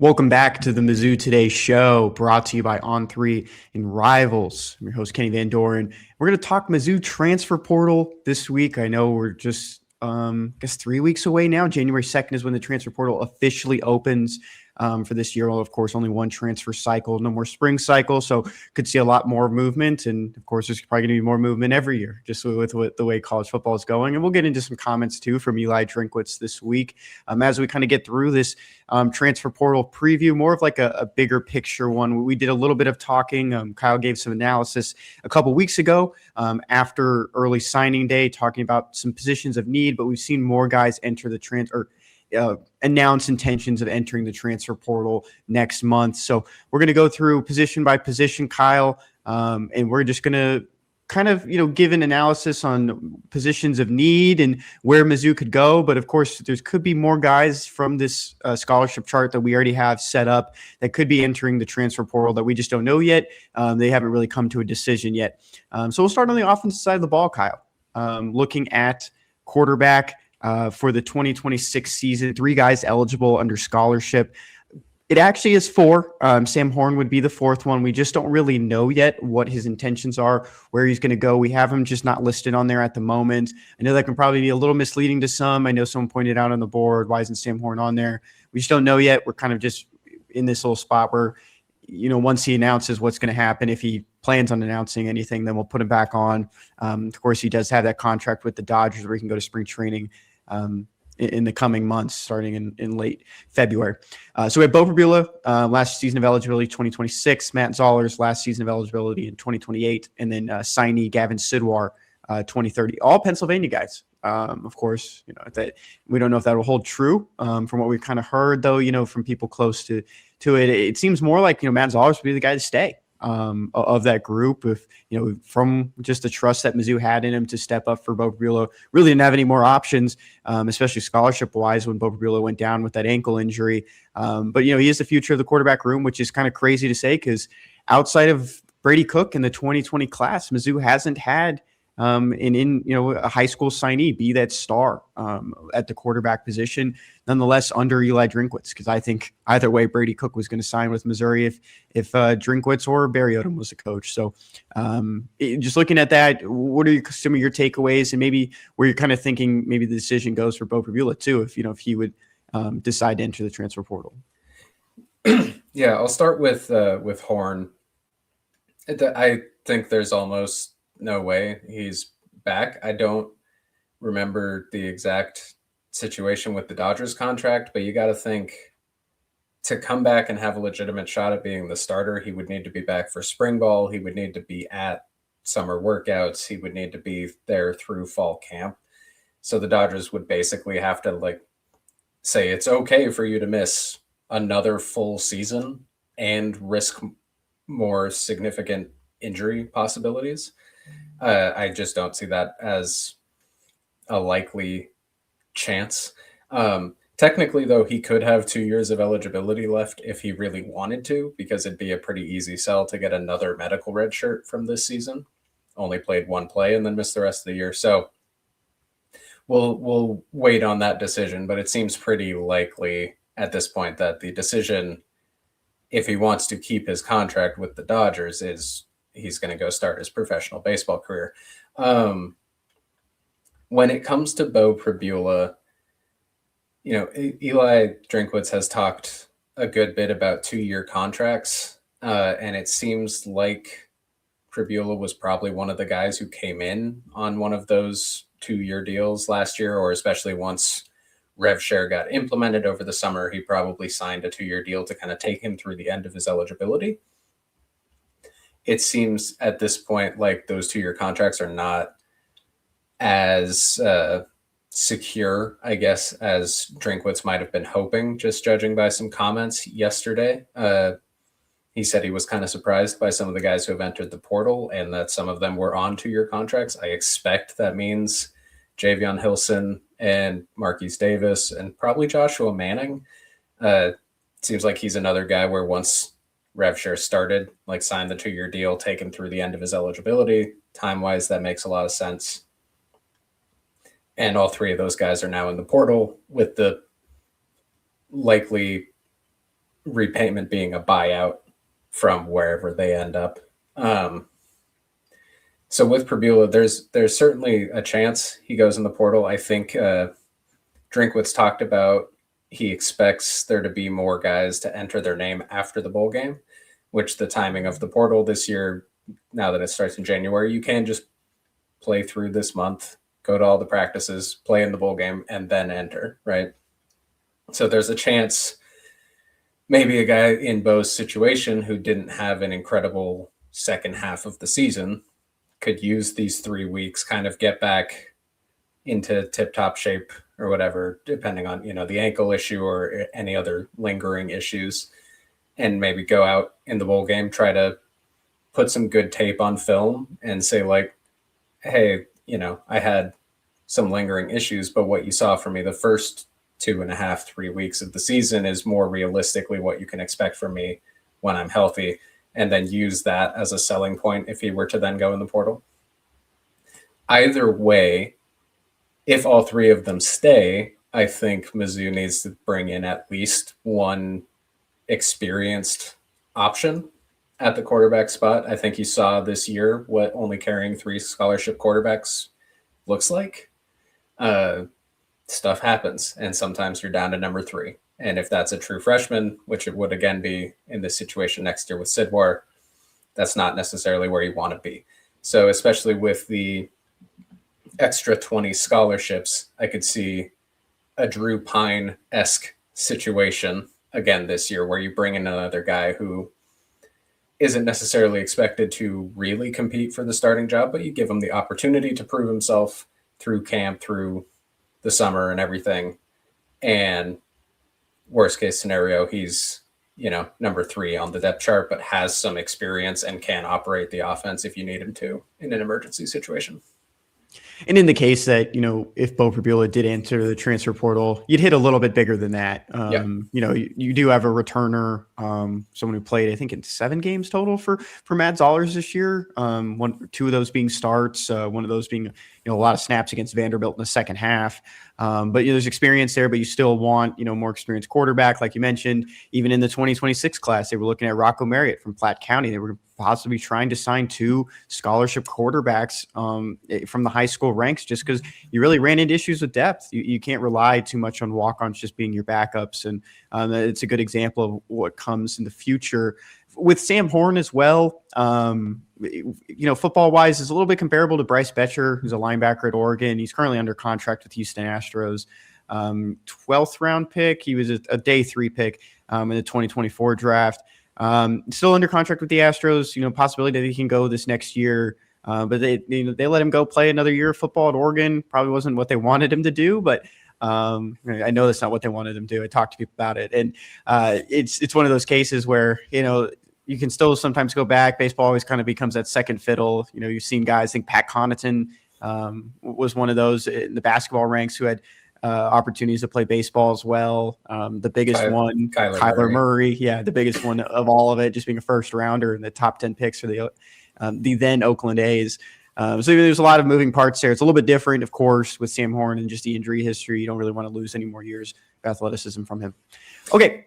Welcome back to the MizzouToday Show, brought to you by On3 and Rivals. I'm your host, Kenny Van Doren. We're going to talk Mizzou transfer portal this week. I know we're just, I guess 3 weeks away now. January 2nd is when the transfer portal officially opens for this year. Well, of course, only one transfer cycle, no more spring cycle. So could see a lot more movement. And of course, there's probably going to be more movement every year, just with the way college football is going. And we'll get into some comments too from Eli Drinkwitz this week as we kind of get through this transfer portal preview, more of like a bigger picture one. We did a little bit of talking. Kyle gave some analysis a couple weeks ago after early signing day, talking about some positions of need, but we've seen more guys enter the transfer. Announce intentions of entering the transfer portal next month. So we're going to go through position by position, Kyle, and we're just going to kind of, give an analysis on positions of need and where Mizzou could go. But of course, there could be more guys from this scholarship chart that we already have set up that could be entering the transfer portal that we just don't know yet. They haven't really come to a decision yet. So we'll start on the offensive side of the ball, Kyle. Looking at quarterback for the 2026 season, 3 guys eligible under scholarship. It actually is 4. Sam Horn would be the 4th one. We just don't really know yet what his intentions are, where he's going to go. We have him just not listed on there at the moment. I know that can probably be a little misleading to some. I know someone pointed out on the board, why isn't Sam Horn on there? We just don't know yet. We're kind of just in this little spot where, once he announces what's going to happen, if he plans on announcing anything, then we'll put him back on. Of course, he does have that contract with the Dodgers where he can go to spring training in the coming months, starting in late February. So we have Bo Pribula, last season of eligibility, 2026. Matt Zollers, last season of eligibility in 2028. And then signee Gavin Sidwar, 2030. All Pennsylvania guys. Of course, that we don't know if that will hold true. From what we've kind of heard, though, from people close to it, it seems more like, Matt Zollers would be the guy to stay. Of that group, if from just the trust that Mizzou had in him to step up for Bo Pribula, really didn't have any more options, especially scholarship wise when Bo Pribula went down with that ankle injury. But he is the future of the quarterback room, which is kind of crazy to say because outside of Brady Cook in the 2020 class, Mizzou hasn't had a high school signee be that star at the quarterback position. Nonetheless, under Eli Drinkwitz, because I think either way, Brady Cook was going to sign with Missouri if Drinkwitz or Barry Odom was the coach. So just looking at that, what are some of your takeaways and maybe where you're kind of thinking maybe the decision goes for Bo Pribula too, if he would decide to enter the transfer portal? Yeah, I'll start with Horn. I think there's almost no way he's back. I don't remember the exact situation with the Dodgers contract, but you got to think to come back and have a legitimate shot at being the starter, he would need to be back for spring ball. He would need to be at summer workouts. He would need to be there through fall camp. So the Dodgers would basically have to say it's okay for you to miss another full season and risk more significant injury possibilities. I just don't see that as a likely chance. Technically, though, he could have 2 years of eligibility left if he really wanted to, because it'd be a pretty easy sell to get another medical red shirt from this season. Only played 1 play and then missed the rest of the year. So we'll wait on that decision, but it seems pretty likely at this point that the decision, if he wants to keep his contract with the Dodgers, is he's going to go start his professional baseball career. When it comes to Bo Pribula, Eli Drinkwitz has talked a good bit about 2-year contracts, and it seems like Pribula was probably one of the guys who came in on one of those 2-year deals last year, or especially once rev share got implemented over the summer, he probably signed a 2-year deal to kind of take him through the end of his eligibility. It seems at this point like those 2-year contracts are not as secure, I guess, as Drinkwitz might have been hoping, just judging by some comments yesterday. He said he was kind of surprised by some of the guys who have entered the portal and that some of them were on 2-year contracts. I expect that means Javion Hilson and Marquise Davis and probably Joshua Manning. Seems like he's another guy where once rev share started, signed the 2-year deal, taken through the end of his eligibility. Time-wise, that makes a lot of sense. And all 3 of those guys are now in the portal with the likely repayment being a buyout from wherever they end up. So with Prabula, there's certainly a chance he goes in the portal. I think Drinkwitz talked about he expects there to be more guys to enter their name after the bowl game, which the timing of the portal this year, now that it starts in January, you can just play through this month, go to all the practices, play in the bowl game, and then enter, right? So there's a chance maybe a guy in Bo's situation who didn't have an incredible second half of the season could use these 3 weeks, kind of get back into tip-top shape or whatever, depending on, the ankle issue or any other lingering issues, and maybe go out in the bowl game, try to put some good tape on film and say like, hey, I had some lingering issues, but what you saw from me the first 2.5, 3 weeks of the season is more realistically what you can expect from me when I'm healthy, and then use that as a selling point if he were to then go in the portal. Either way, if all three of them stay, I think Mizzou needs to bring in at least one experienced option at the quarterback spot. I think you saw this year what only carrying 3 scholarship quarterbacks looks like. Stuff happens, and sometimes you're down to number 3. And if that's a true freshman, which it would again be in this situation next year with Sidwar, that's not necessarily where you want to be. So especially with the extra 20 scholarships, I could see a Drew Pine-esque situation again this year where you bring in another guy who isn't necessarily expected to really compete for the starting job, but you give him the opportunity to prove himself through camp, through the summer and everything. And worst case scenario, he's, number 3 on the depth chart, but has some experience and can operate the offense if you need him to in an emergency situation. And in the case that, if Bo Prabula did enter the transfer portal, you'd hit a little bit bigger than that. You do have a returner, someone who played, I think, in 7 games total for Matt Zollers this year. 2 of those being starts, one of those being, a lot of snaps against Vanderbilt in the second half. But there's experience there, but you still want, more experienced quarterback. Like you mentioned, even in the 2026 class, they were looking at Rocco Marriott from Platte County. They were possibly trying to sign 2 scholarship quarterbacks from the high school ranks, just because you really ran into issues with depth. You can't rely too much on walk-ons just being your backups. And it's a good example of what comes in the future. With Sam Horn as well, football-wise, is a little bit comparable to Bryce Betcher, who's a linebacker at Oregon. He's currently under contract with Houston Astros. 12th round pick. He was a day 3 pick in the 2024 draft. Still under contract with the Astros. Possibility that he can go this next year. But they let him go play another year of football at Oregon. Probably wasn't what they wanted him to do, but I know that's not what they wanted him to do. I talked to people about it, and it's one of those cases where you can still sometimes go back. Baseball always kind of becomes that second fiddle. You've seen guys. I think Pat Connaughton was one of those in the basketball ranks who had opportunities to play baseball as well. The biggest one, Kyler Murray. Yeah, the biggest one of all of it, just being a first rounder in the top 10 picks for the then Oakland A's. So there's a lot of moving parts there. It's a little bit different, of course, with Sam Horn and just the injury history. You don't really want to lose any more years of athleticism from him. Okay.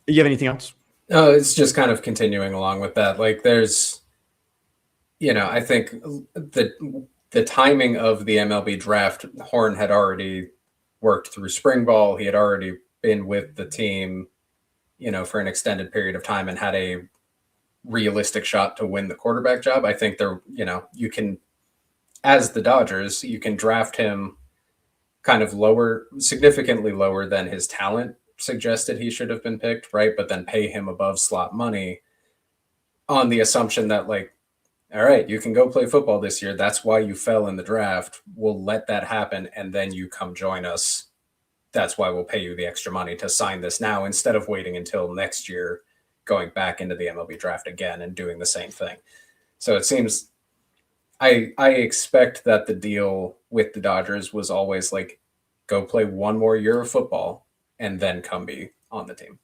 Do you have anything else? No, it's just kind of continuing along with that. Like there's, I think the timing of the MLB draft, Horn had already worked through spring ball. He had already been with the team, for an extended period of time and had a realistic shot to win the quarterback job. I think you can, as the Dodgers, you can draft him kind of lower, significantly lower than his talent suggested he should have been picked, right? But then pay him above slot money on the assumption that all right, you can go play football this year. That's why you fell in the draft. We'll let that happen, and then you come join us. That's why we'll pay you the extra money to sign this now instead of waiting until next year, going back into the MLB draft again and doing the same thing. So it seems I expect that the deal with the Dodgers was always go play one more year of football and then come be on the team.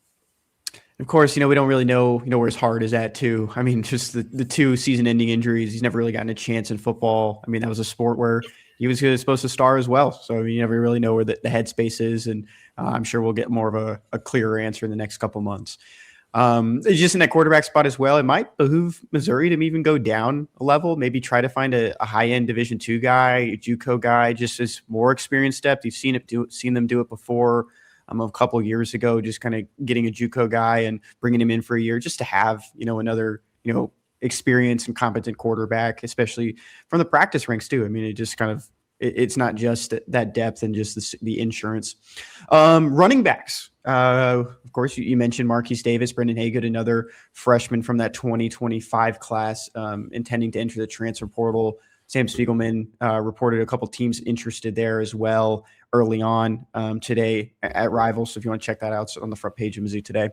Of course, we don't really know, where his heart is at too. I mean, just the 2 season-ending injuries. He's never really gotten a chance in football. I mean, that was a sport where he was supposed to star as well. So you never really know where the headspace is. And I'm sure we'll get more of a clearer answer in the next couple months. It's just in that quarterback spot as well. It might behoove Missouri to even go down a level, maybe try to find a high-end Division II guy, a JUCO guy, just as more experienced depth. You've seen them do it before. A couple of years ago, just kind of getting a JUCO guy and bringing him in for a year, just to have another experienced and competent quarterback, especially from the practice ranks too. I mean, it just kind of it's not just that depth and just the insurance. Running backs. Of course, you mentioned Marquise Davis, Brendan Haygood, another freshman from that 2025 class, intending to enter the transfer portal. Sam Spiegelman reported a couple teams interested there as well early on today at Rivals. So if you want to check that out, it's on the front page of Mizzou Today.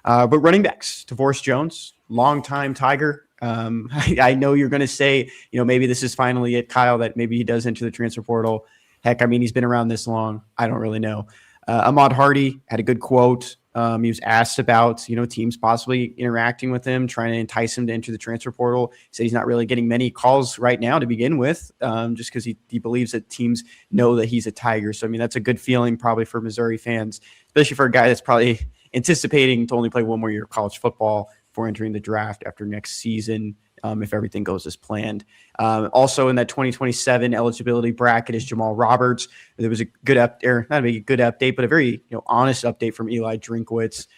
But running backs, DeVorce Jones, longtime Tiger. I know you're going to say, maybe this is finally it, Kyle, that maybe he does enter the transfer portal. Heck, I mean, he's been around this long. I don't really know. Ahmad Hardy had a good quote. He was asked about, teams possibly interacting with him, trying to entice him to enter the transfer portal. He said he's not really getting many calls right now to begin with, just because he believes that teams know that he's a Tiger. So, I mean, that's a good feeling probably for Missouri fans, especially for a guy that's probably anticipating to only play one more year of college football before entering the draft after next season, if everything goes as planned. Also in that 2027 eligibility bracket is Jamal Roberts. There was a good not a good update, but a very honest update from Eli Drinkwitz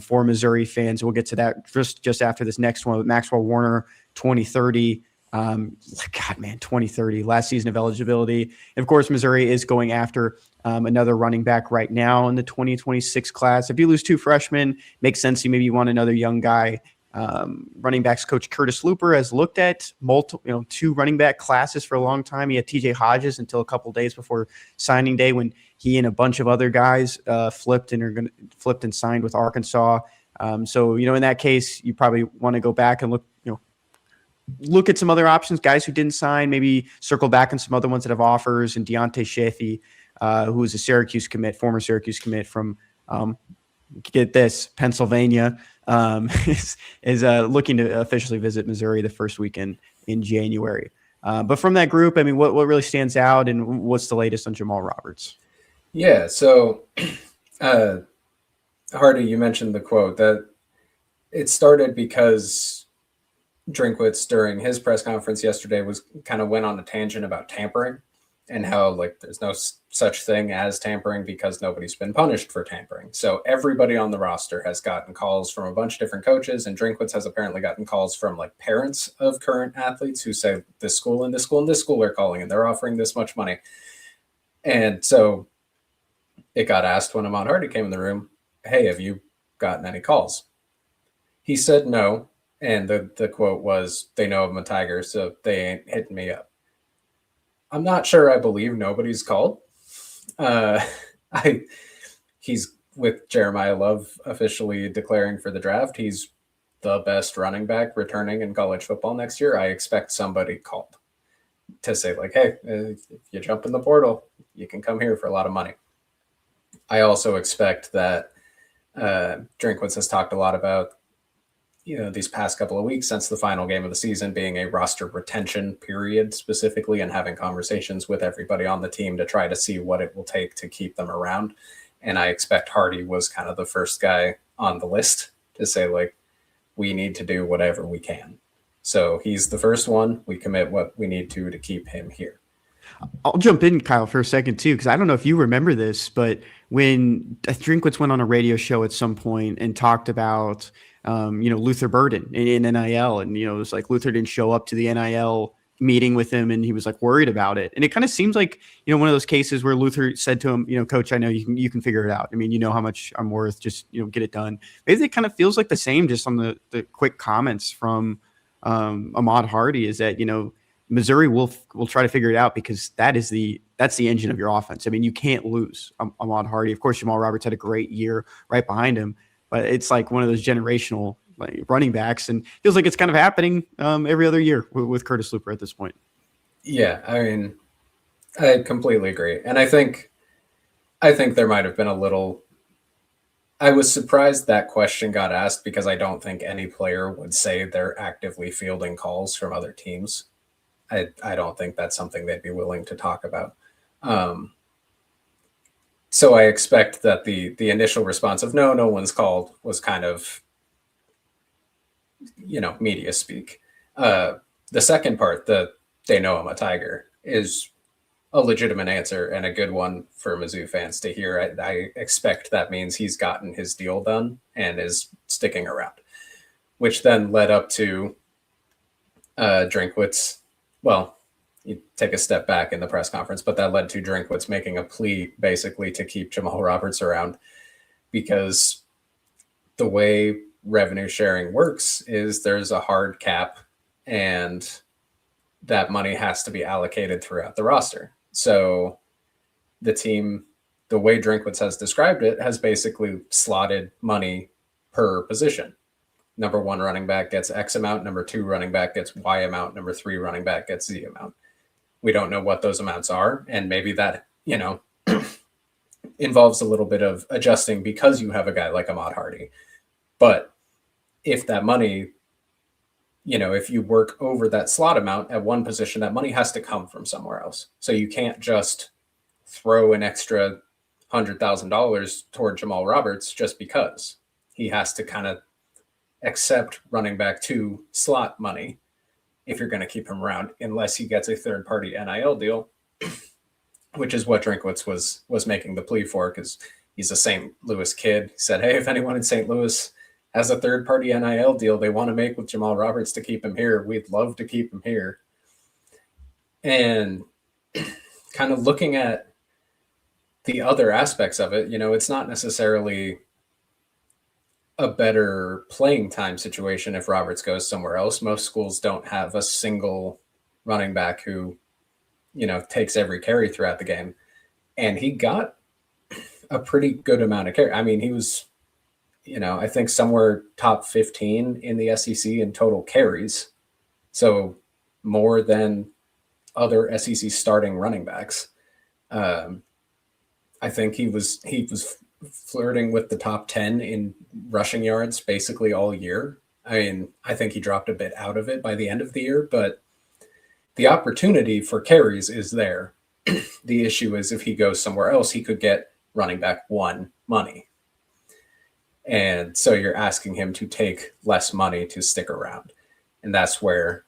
for Missouri fans. We'll get to that just after this next one with Maxwell Warner, 2030. God, man, 2030, last season of eligibility. And of course, Missouri is going after another running back right now in the 2026 class. If you lose two freshmen, makes sense. You want another young guy. Running backs coach Curtis Looper has looked at multiple, two running back classes for a long time. He had TJ Hodges until a couple days before signing day, when he and a bunch of other guys flipped and signed with Arkansas. So in that case, you probably want to go back and look at some other options, guys who didn't sign, maybe circle back on some other ones that have offers. And Deontay Shafee, who is a former Syracuse commit from, get this, Pennsylvania, is looking to officially visit Missouri the first weekend in January. But from that group, I mean, what really stands out, and what's the latest on Jamal Roberts? Yeah, so Hardy, you mentioned the quote that it started because Drinkwitz, during his press conference yesterday, went on a tangent about tampering and how there's no such thing as tampering because nobody's been punished for tampering. So everybody on the roster has gotten calls from a bunch of different coaches, and Drinkwitz has apparently gotten calls from parents of current athletes who say this school and this school and this school are calling and they're offering this much money. And so it got asked when Ahmad Hardy came in the room, hey, have you gotten any calls? He said no. And the quote was, they know I'm a Tiger, so they ain't hitting me up. I'm not sure I believe nobody's called. He's with Jeremiah Love officially declaring for the draft. He's the best running back returning in college football next year. I expect somebody called to say hey, if you jump in the portal, you can come here for a lot of money. I also expect that Drinkwitz has talked a lot about these past couple of weeks since the final game of the season being a roster retention period specifically, and having conversations with everybody on the team to try to see what it will take to keep them around. And I expect Hardy was kind of the first guy on the list to say, we need to do whatever we can. So he's the first one. We commit what we need to keep him here. I'll jump in, Kyle, for a second too, because I don't know if you remember this, but when Drinkwitz went on a radio show at some point and talked about Luther Burden in NIL, and it was Luther didn't show up to the NIL meeting with him, and he was worried about it. And it kind of seems like one of those cases where Luther said to him, Coach, I know you can figure it out. I mean, how much I'm worth, just get it done. Maybe it kind of feels like the same just on the quick comments from Ahmad Hardy, is that Missouri will try to figure it out, because that's the engine of your offense. I mean, you can't lose Ahmad Hardy. Of course, Jamal Roberts had a great year right behind him, but it's one of those generational running backs, and feels like it's kind of happening every other year with Curtis Looper at this point. Yeah, I mean, I completely agree. And I think there might have been a little – I was surprised that question got asked, because I don't think any player would say they're actively fielding calls from other teams. I don't think that's something they'd be willing to talk about. So I expect that the initial response of no one's called was kind of media speak. The second part, the they know I'm a Tiger, is a legitimate answer and a good one for Mizzou fans to hear. I expect that means he's gotten his deal done and is sticking around, which then led up to Drinkwitz. Well, you take a step back in the press conference, but that led to Drinkwitz making a plea basically to keep Jamal Roberts around, because the way revenue sharing works is there's a hard cap and that money has to be allocated throughout the roster. So the team, the way Drinkwitz has described it, has basically slotted money per position. Number 1 running back gets X amount. Number 2 running back gets Y amount. Number 3 running back gets Z amount. We don't know what those amounts are. And maybe that, involves a little bit of adjusting because you have a guy like Ahmad Hardy. But if that money, if you work over that slot amount at one position, that money has to come from somewhere else. So you can't just throw an extra $100,000 toward Jamal Roberts just because. He has to kind of accept running back 2 slot money if you're going to keep him around, unless he gets a third-party NIL deal, which is what Drinkwitz was making the plea for, because he's a St. Louis kid. He said, hey, if anyone in St. Louis has a third-party NIL deal they want to make with Jamal Roberts to keep him here, we'd love to keep him here. And kind of looking at the other aspects of it, it's not necessarily a better playing time situation if Roberts goes somewhere else. Most schools don't have a single running back who, takes every carry throughout the game. And he got a pretty good amount of carry. I mean, he was, I think somewhere top 15 in the SEC in total carries. So more than other SEC starting running backs. I think he was flirting with the top 10 in rushing yards basically all year. I mean, I think he dropped a bit out of it by the end of the year, but the opportunity for carries is there. The issue is if he goes somewhere else, he could get running back 1 money. And so you're asking him to take less money to stick around. And that's where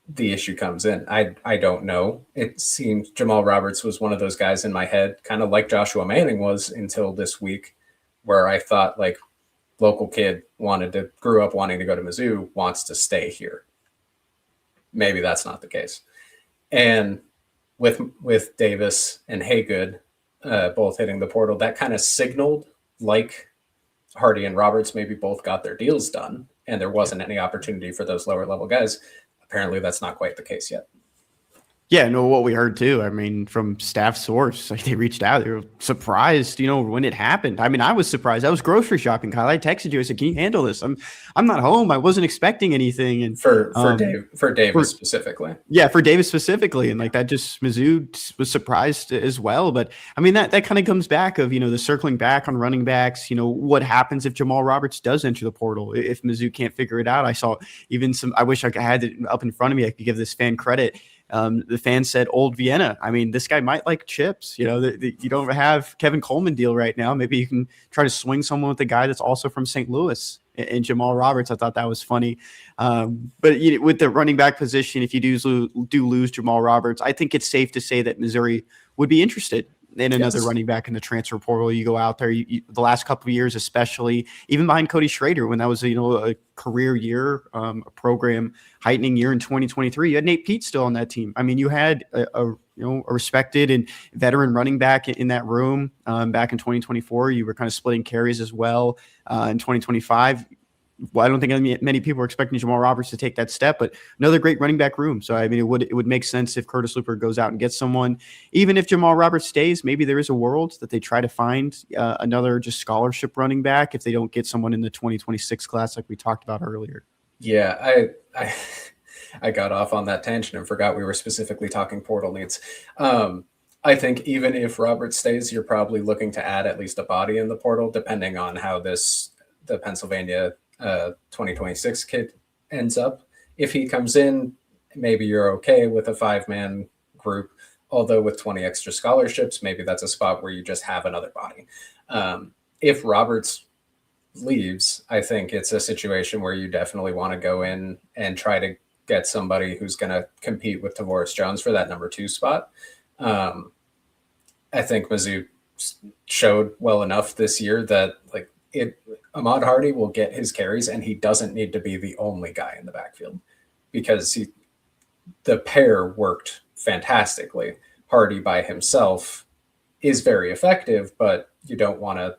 the issue comes in. I don't know. It seems Jamal Roberts was one of those guys in my head, kind of like Joshua Manning was until this week, where I thought like local kid grew up wanting to go to Mizzou, wants to stay here. Maybe that's not the case. And with Davis and Haygood both hitting the portal, that kind of signaled like Hardy and Roberts maybe both got their deals done and there wasn't any opportunity for those lower level guys. Apparently that's not quite the case yet. Yeah, no, what we heard too. I mean, from staff source, like they reached out. They were surprised, when it happened. I mean, I was surprised. I was grocery shopping, Kyle. I texted you. I said, "Can you handle this? I'm not home. I wasn't expecting anything." And for Davis specifically. Yeah, for Davis specifically, and like that, just Mizzou was surprised as well. But I mean, that kind of comes back of the circling back on running backs. What happens if Jamal Roberts does enter the portal? If Mizzou can't figure it out, I saw even some. I wish I had it up in front of me. I could give this fan credit. The fan said Old Vienna. I mean, this guy might like chips. You don't have Kevin Coleman deal right now. Maybe you can try to swing someone with a guy that's also from St. Louis and Jamal Roberts. I thought that was funny. But with the running back position, if you do lose Jamal Roberts, I think it's safe to say that Missouri would be interested in another running back in the transfer portal. You go out there, the last couple of years, especially even behind Cody Schrader, when that was a career year, a program heightening year in 2023. You had Nate Pete still on that team. I mean, you had a respected and veteran running back in that room back in 2024. You were kind of splitting carries as well in 2025. Well, I don't think many people are expecting Jamal Roberts to take that step, but another great running back room. So, I mean, it would make sense if Curtis Looper goes out and gets someone. Even if Jamal Roberts stays, maybe there is a world that they try to find another just scholarship running back if they don't get someone in the 2026 class like we talked about earlier. Yeah, I got off on that tangent and forgot we were specifically talking portal needs. I think even if Roberts stays, you're probably looking to add at least a body in the portal, depending on how the Pennsylvania 2026 kid ends up. If he comes in, maybe you're okay with a 5-man group, although with 20 extra scholarships, maybe that's a spot where you just have another body. If Roberts leaves, I think it's a situation where you definitely want to go in and try to get somebody who's going to compete with Tavoris Jones for that number 2 spot. I think Mizzou showed well enough this year that Ahmad Hardy will get his carries, and he doesn't need to be the only guy in the backfield because the pair worked fantastically. Hardy by himself is very effective, but you don't want to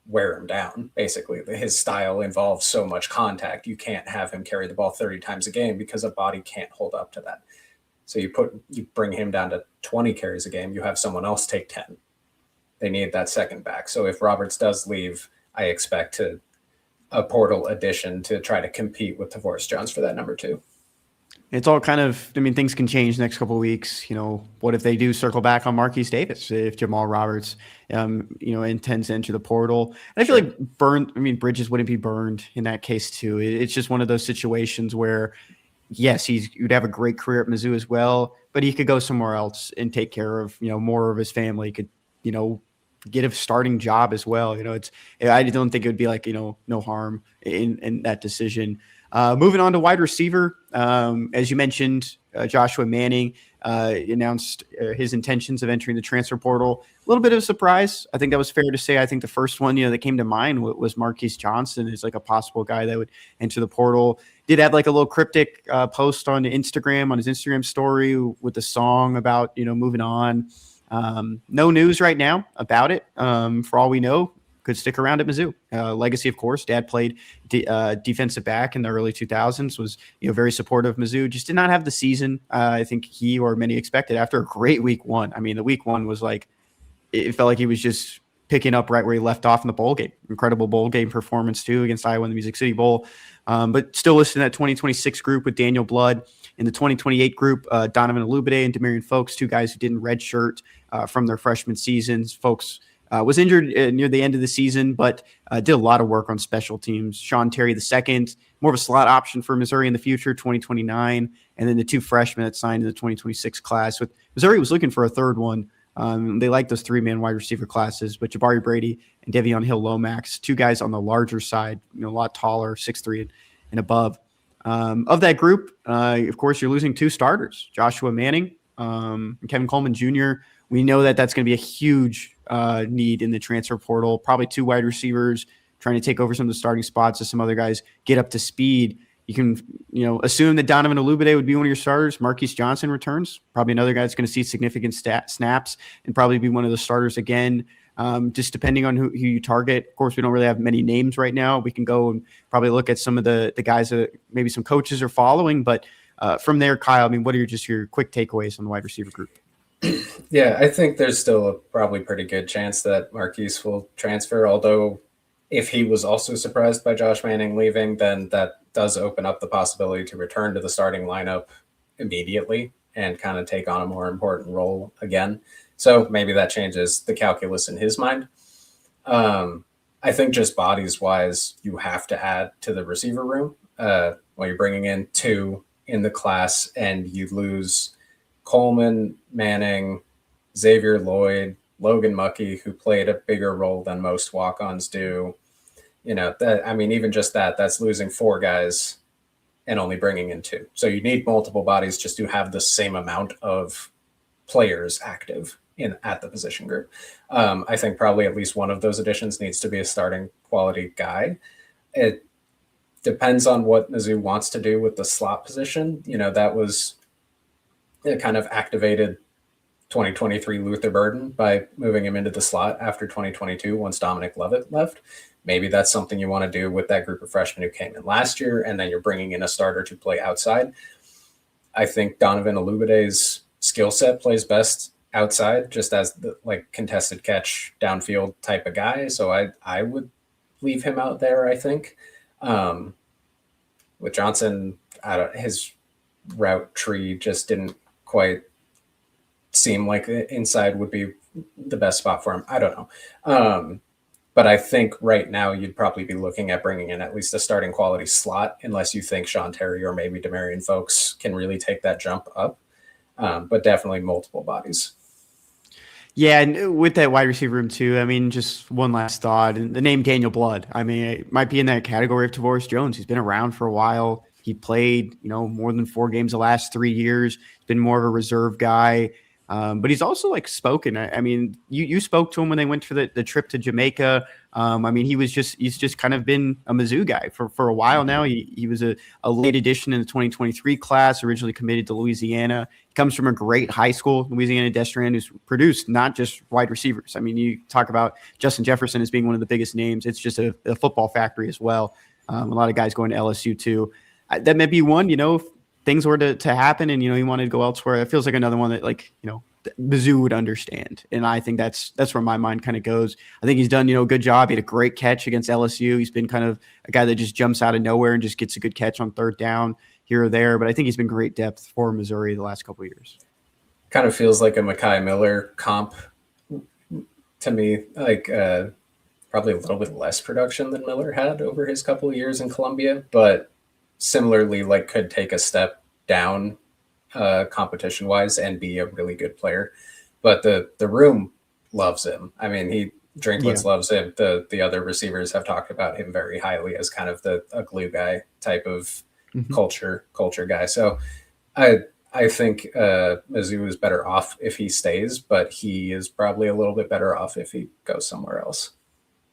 wear him down. Basically, his style involves so much contact. You can't have him carry the ball 30 times a game because a body can't hold up to that. So you bring him down to 20 carries a game. You have someone else take 10. They need that second back. So if Roberts does leave, I expect a portal addition to try to compete with Tavoris Jones for that number 2. It's all kind of, things can change next couple of weeks. What if they do circle back on Marquise Davis if Jamal Roberts, intends to enter the portal? And I feel like Bridges wouldn't be burned in that case too. It's just one of those situations where, yes, you'd have a great career at Mizzou as well, but he could go somewhere else and take care of, more of his family. He could, get a starting job as well. I don't think it would be no harm in that decision. Moving on to wide receiver, as you mentioned, Joshua Manning announced his intentions of entering the transfer portal. A little bit of a surprise. I think that was fair to say. I think the first one, that came to mind was Marquise Johnson as a possible guy that would enter the portal. Did have a little cryptic post on Instagram, on his Instagram story with a song about, moving on. No news right now about it. For all we know, could stick around at Mizzou. Legacy, of course. Dad played defensive back in the early 2000s, was very supportive of Mizzou. Just did not have the season I think he or many expected after a great week 1. The week 1 was it felt like he was just picking up right where he left off in the bowl game. Incredible bowl game performance too against Iowa in the Music City Bowl. But still listed in that 2026 group with Daniel Blood. In the 2028 group, Donovan Alubade and Demarion Folks, 2 guys who didn't redshirt from their freshman seasons. Folks was injured near the end of the season, but did a lot of work on special teams. Sean Terry II, more of a slot option for Missouri in the future, 2029. And then the 2 freshmen that signed in the 2026 class. With Missouri was looking for a third one. They like those 3-man wide receiver classes, but Jabari Brady and Devion Hill-Lomax, 2 guys on the larger side, a lot taller, 6'3" and above. Of that group, of course, you're losing 2 starters, Joshua Manning and Kevin Coleman Jr. We know that that's going to be a huge need in the transfer portal. Probably 2 wide receivers trying to take over some of the starting spots as some other guys get up to speed. You can, assume that Donovan Alubade would be one of your starters. Marquise Johnson returns, probably another guy that's going to see significant snaps and probably be one of the starters again. Just depending on who you target. Of course, we don't really have many names right now. We can go and probably look at some of the guys that maybe some coaches are following. But from there, Kyle, what are your quick takeaways on the wide receiver group? Yeah, I think there's still a probably pretty good chance that Marquise will transfer. Although if he was also surprised by Josh Manning leaving, then that does open up the possibility to return to the starting lineup immediately and kind of take on a more important role again. So maybe that changes the calculus in his mind. I think just bodies wise, you have to add to the receiver room. When you're bringing in 2 in the class and you lose Coleman, Manning, Xavier Lloyd, Logan Muckey, who played a bigger role than most walk-ons do. Even just that's losing 4 guys and only bringing in 2. So you need multiple bodies just to have the same amount of players active at the position group. I think probably at least one of those additions needs to be a starting quality guy. It depends on what Mizzou wants to do with the slot position. That was kind of activated 2023 Luther Burden by moving him into the slot after 2022 once Dominic Lovett left. Maybe that's something you want to do with that group of freshmen who came in last year, and then you're bringing in a starter to play outside. I think Donovan Alubade's skill set plays best outside, just as the contested catch downfield type of guy. So I would leave him out there, I think. With Johnson, his route tree just didn't quite seem like inside would be the best spot for him. I don't know. But I think right now you'd probably be looking at bringing in at least a starting quality slot, unless you think Sean Terry or maybe Demarion Folks can really take that jump up. But definitely multiple bodies. Yeah, and with that wide receiver room too, I mean, just one last thought. And the name Daniel Blood, I mean, it might be in that category of Tavares Jones. He's been around for a while. He played, more than 4 games the last 3 years. He's been more of a reserve guy. But he's also like spoken. I mean, you spoke to him when they went for the trip to Jamaica. I mean, he's just kind of been a Mizzou guy for a while now. He was a late addition in the 2023 class, originally committed to Louisiana. Comes from a great high school, Louisiana Destrehan, who's produced not just wide receivers. I mean, you talk about Justin Jefferson as being one of the biggest names. It's just a football factory as well. A lot of guys going to LSU too. That may be one, if things were to happen and, he wanted to go elsewhere. It feels like another one that Mizzou would understand. And I think that's where my mind kind of goes. I think he's done, a good job. He had a great catch against LSU. He's been kind of a guy that just jumps out of nowhere and just gets a good catch on third down here or there, but I think he's been great depth for Missouri the last couple of years. Kind of feels like a Mekhi Miller comp to me, probably a little bit less production than Miller had over his couple of years in Columbia, but similarly, could take a step down competition-wise and be a really good player. But the room loves him. I mean, Drinkwitz loves him. The other receivers have talked about him very highly as kind of a glue guy type of culture guy. So I think Mizzou is better off if he stays, but he is probably a little bit better off if he goes somewhere else.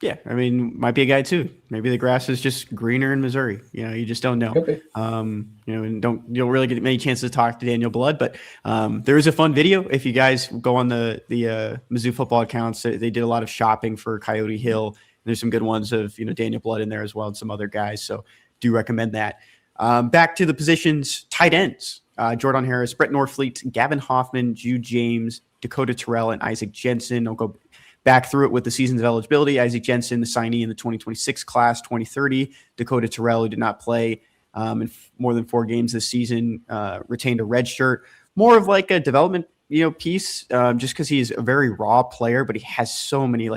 Yeah, I mean, might be a guy too. Maybe the grass is just greener in Missouri. You just don't know. And don't really get many chances to talk to Daniel Blood, but there is a fun video if you guys go on the Mizzou football accounts. They did a lot of shopping for Coyote Hill. There's some good ones of Daniel Blood in there as well and some other guys. So do recommend that. Back to the positions, tight ends. Jordan Harris, Brett Norfleet, Gavin Hoffman, Jude James, Dakota Terrell, and Isaac Jensen. I'll go back through it with the seasons of eligibility. Isaac Jensen, the signee in the 2026 class, 2030. Dakota Terrell, who did not play in more than 4 games this season, retained a red shirt. More of like a development piece, just because he's a very raw player, but he has so many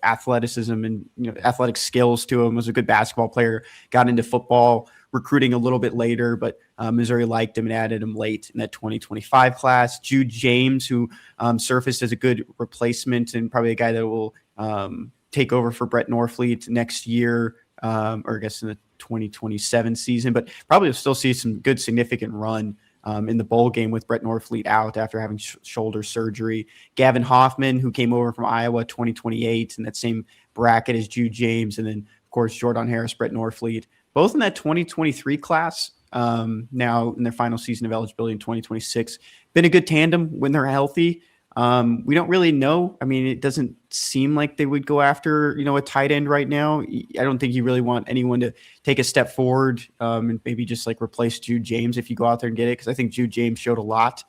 athleticism and athletic skills to him. Was a good basketball player, got into football recruiting a little bit later, but Missouri liked him and added him late in that 2025 class. Jude James, who surfaced as a good replacement and probably a guy that will take over for Brett Norfleet next year, or I guess in the 2027 season, but probably will still see some good significant run in the bowl game with Brett Norfleet out after having shoulder surgery. Gavin Hoffman, who came over from Iowa 2028 in that same bracket as Jude James. And then, of course, Jordan Harris, Brett Norfleet, both in that 2023 class, now in their final season of eligibility in 2026. Been a good tandem when they're healthy. We don't really know. I mean, it doesn't seem like they would go after, a tight end right now. I don't think you really want anyone to take a step forward and maybe just replace Jude James if you go out there and get it. Because I think Jude James showed a lot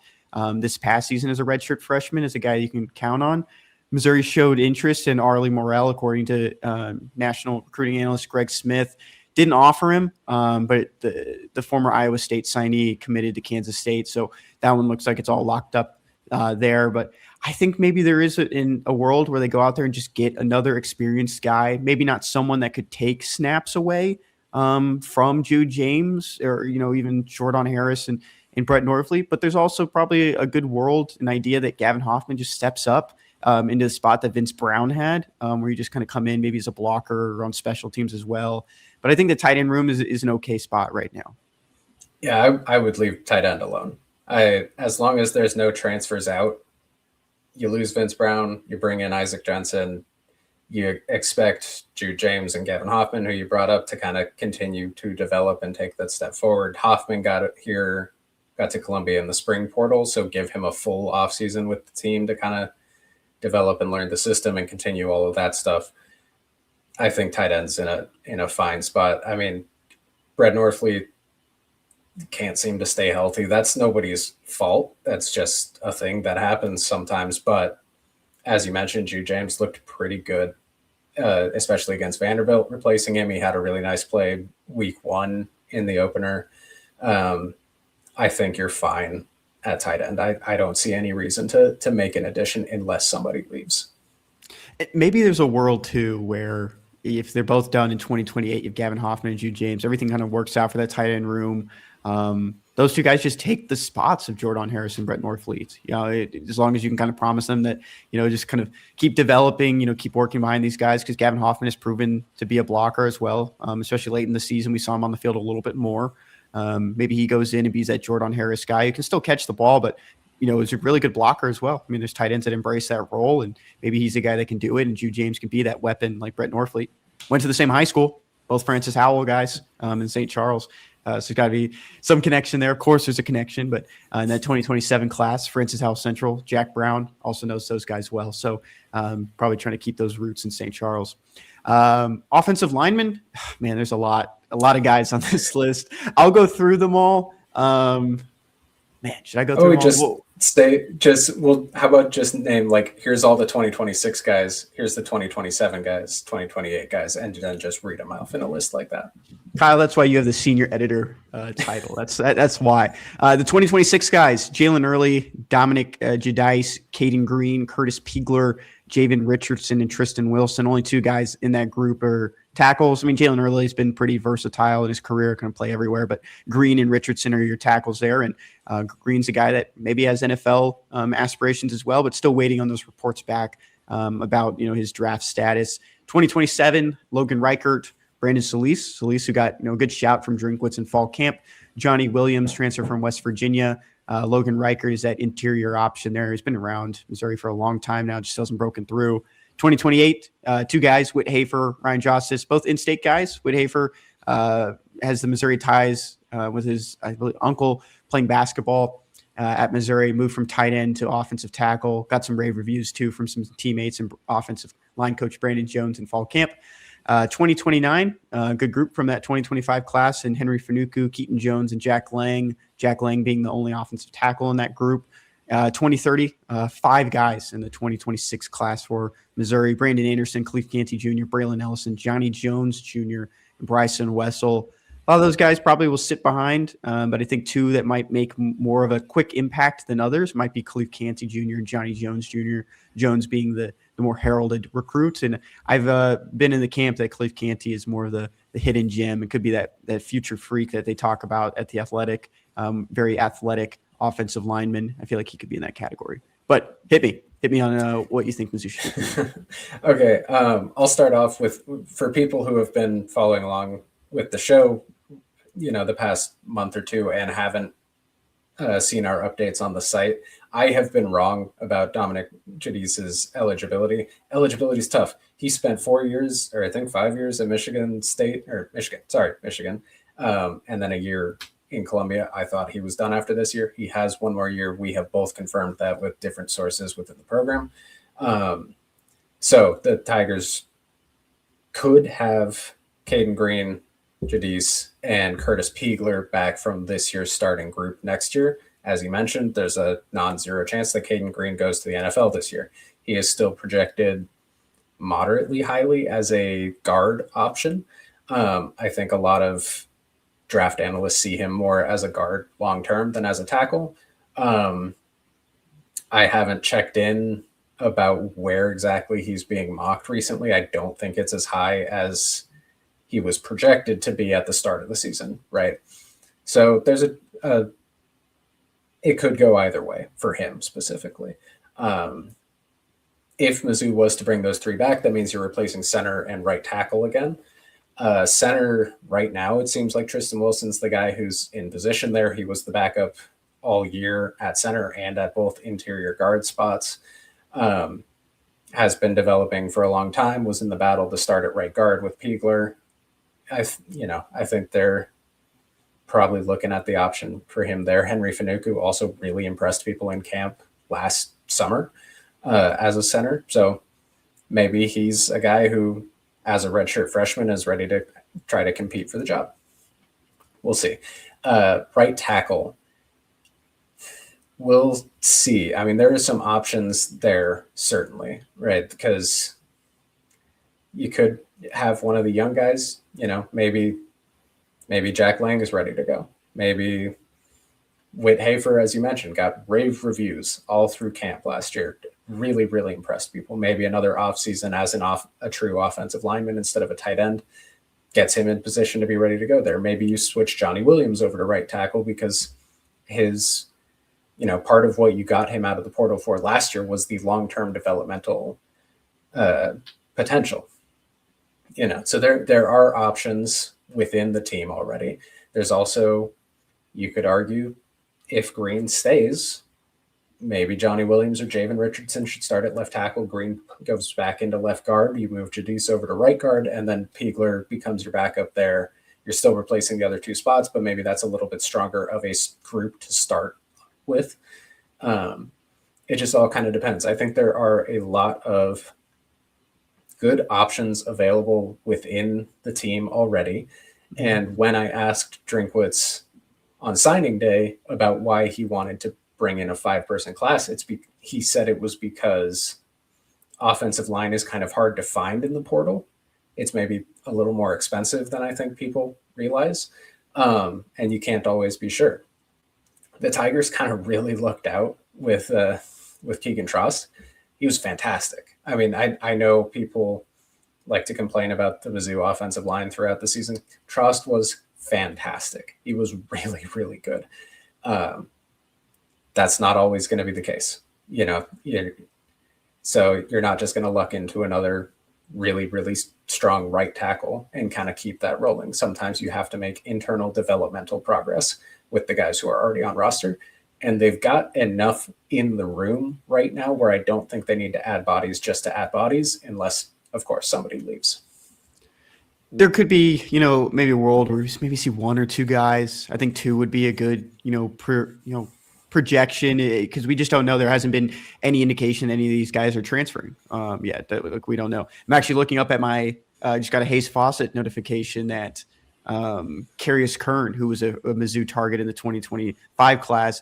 this past season as a redshirt freshman, as a guy you can count on. Missouri showed interest in Arlie Morrell, according to national recruiting analyst Greg Smith. Didn't offer him, but the former Iowa State signee committed to Kansas State. So that one looks like it's all locked up there. But I think maybe there is in a world where they go out there and just get another experienced guy, maybe not someone that could take snaps away from Jude James or, even Jordan Harris and Brett Norfleet. But there's also probably a good world, an idea that Gavin Hoffman just steps up into the spot that Vince Brown had, where you just kind of come in maybe as a blocker or on special teams as well. But I think the tight end room is an okay spot right now. Yeah, I would leave tight end alone. As long as there's no transfers out, you lose Vince Brown, you bring in Isaac Jensen, you expect Jude James and Gavin Hoffman, who you brought up, to kind of continue to develop and take that step forward. Hoffman got to Columbia in the spring portal, so give him a full offseason with the team to kind of develop and learn the system and continue all of that stuff. I think tight end's in a fine spot. I mean, Brett Norfleet can't seem to stay healthy. That's nobody's fault. That's just a thing that happens sometimes. But as you mentioned, Jude James looked pretty good, especially against Vanderbilt. Replacing him, he had a really nice play week 1 in the opener. I think you're fine at tight end. I don't see any reason to make an addition unless somebody leaves. Maybe there's a world too where if they're both done in 2028, you have Gavin Hoffman and Jude James. Everything kind of works out for that tight end room. Those two guys just take the spots of Jordan Harris and Brett Norfleet. As long as you can kind of promise them that, just kind of keep developing, keep working behind these guys, because Gavin Hoffman has proven to be a blocker as well, especially late in the season. We saw him on the field a little bit more. Maybe he goes in and be that Jordan Harris guy who can still catch the ball, but is a really good blocker as well. I mean, there's tight ends that embrace that role, and maybe he's a guy that can do it, and Jude James can be that weapon like Brett Norfleet. Went to the same high school, both Francis Howell guys in St. Charles. So there's got to be some connection there. Of course, there's a connection, but in that 2027 class, Francis Howell Central, Jack Brown also knows those guys well. So probably trying to keep those roots in St. Charles. Offensive linemen, man, there's a lot of guys on this list. I'll go through them all. Should I go through them all? How about just name, like, here's all the 2026 guys, here's the 2027 guys, 2028 guys, and then just read them off in a list like that. Kyle, that's why you have the senior editor title. That's why. The 2026 guys: Jalen Early, Dominic Jadice, Caden Green, Curtis Piegler, Javen Richardson, and Tristan Wilson. Only two guys in that group are tackles. I mean, Jalen Early has been pretty versatile in his career, can play everywhere, but Green and Richardson are your tackles there. And Green's a guy that maybe has NFL aspirations as well, but still waiting on those reports back about his draft status. 2027, Logan Reichert, Brandon Solis, who got a good shout from Drinkwitz in fall camp. Johnny Williams, transfer from West Virginia. Logan Reichert is that interior option there. He's been around Missouri for a long time now, just hasn't broken through. 2028, two guys, Whit Hafer, Ryan Justice, both in-state guys. Whit Hafer has the Missouri ties with his, I believe, uncle playing basketball at Missouri, moved from tight end to offensive tackle. Got some rave reviews, too, from some teammates and offensive line coach Brandon Jones in fall camp. 2029, good group from that 2025 class, and Henry Fanuku, Keaton Jones, and Jack Lang. Jack Lang being the only offensive tackle in that group. 2030, five guys in the 2026 class for Missouri: Brandon Anderson, Khalif Canty Jr., Braylon Ellison, Johnny Jones Jr., and Bryson Wessel. A lot of those guys probably will sit behind, but I think two that might make more of a quick impact than others might be Khalif Canty Jr. and Johnny Jones Jr., Jones being the more heralded recruits. And I've been in the camp that Khalif Canty is more of the hidden gem. It could be that future freak that they talk about at the Athletic, very athletic offensive lineman. I feel like he could be in that category. But hit me on what you think Mizzou should do. Okay, I'll start off with, for people who have been following along with the show, the past month or two and haven't seen our updates on the site, I have been wrong about Dominic Jadice's eligibility. Eligibility is tough. He spent 4 years, or I think 5 years at Michigan, and then a year in Columbia. I thought he was done after this year. He has one more year. We have both confirmed that with different sources within the program. So the Tigers could have Caden Green, Jadice, and Curtis Piegler back from this year's starting group next year. As you mentioned, there's a non-zero chance that Caden Green goes to the NFL this year. He is still projected moderately highly as a guard option. I think a lot of draft analysts see him more as a guard long-term than as a tackle. I haven't checked in about where exactly he's being mocked recently. I don't think it's as high as he was projected to be at the start of the season, right? So there's it could go either way for him specifically. If Mizzou was to bring those three back, that means you're replacing center and right tackle again. Center right now, it seems like Tristan Wilson's the guy who's in position there. He was the backup all year at center and at both interior guard spots. Has been developing for a long time, was in the battle to start at right guard with Piegler. I think they're probably looking at the option for him there. Henry Fanuku also really impressed people in camp last summer as a center. So maybe he's a guy who, as a redshirt freshman, is ready to try to compete for the job. We'll see. Right tackle. We'll see. I mean, there are some options there, certainly, right? Because you could have one of the young guys, maybe Jack Lang is ready to go. Maybe Whit Hafer, as you mentioned, got rave reviews all through camp last year. really, really impressed people. Maybe another offseason as a true offensive lineman instead of a tight end gets him in position to be ready to go there. Maybe you switch Johnny Williams over to right tackle because his, part of what you got him out of the portal for last year was the long-term developmental potential. So there are options within the team already. There's also, you could argue, if Green stays, maybe Johnny Williams or Javen Richardson should start at left tackle. Green goes back into left guard. You move Jadis over to right guard, and then Piegler becomes your backup there. You're still replacing the other two spots, but maybe that's a little bit stronger of a group to start with. It just all kind of depends. I think there are a lot of good options available within the team already. And when I asked Drinkwitz on signing day about why he wanted to bring in a 5-person class, he said it was because offensive line is kind of hard to find in the portal. It's maybe a little more expensive than I think people realize. And you can't always be sure. The Tigers kind of really lucked out with Keegan Trost. He was fantastic. I mean, I know people like to complain about the Mizzou offensive line throughout the season. Trost was fantastic. He was really, really good. That's not always going to be the case. So you're not just going to luck into another really, really strong right tackle and kind of keep that rolling. Sometimes you have to make internal developmental progress with the guys who are already on roster. And they've got enough in the room right now where I don't think they need to add bodies just to add bodies, unless, of course, somebody leaves. There could be, maybe a world where we maybe see one or two guys. I think two would be a good, projection, because we just don't know. There hasn't been any indication any of these guys are transferring yet. We don't know. I'm actually looking up at my just got a Hayes Fawcett notification that Carius Kern, who was a Mizzou target in the 2025 class,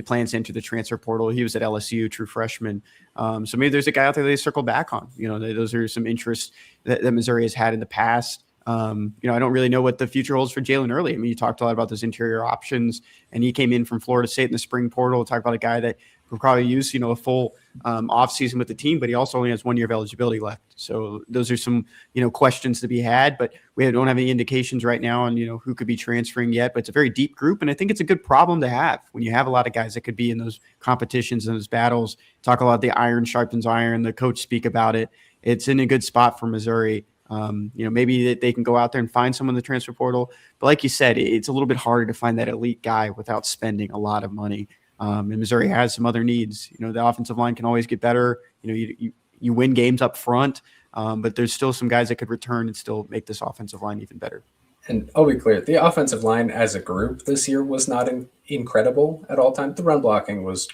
plans to enter the transfer portal. He was at LSU, true freshman. So maybe there's a guy out there they circle back on. Those are some interests that Missouri has had in the past. I don't really know what the future holds for Jalen Early. I mean, you talked a lot about those interior options, and he came in from Florida State in the spring portal. Talk about a guy that will probably use, a full offseason with the team, but he also only has 1 year of eligibility left. So those are some, questions to be had, but we don't have any indications right now on, who could be transferring yet. But it's a very deep group, and I think it's a good problem to have when you have a lot of guys that could be in those competitions and those battles. Talk a lot the iron sharpens iron. The coach speak about it. It's in a good spot for Missouri. Maybe that they can go out there and find someone in the transfer portal. But like you said, it's a little bit harder to find that elite guy without spending a lot of money. And Missouri has some other needs. The offensive line can always get better. You win games up front, but there's still some guys that could return and still make this offensive line even better. And I'll be clear, the offensive line as a group this year was not incredible at all times. The run blocking was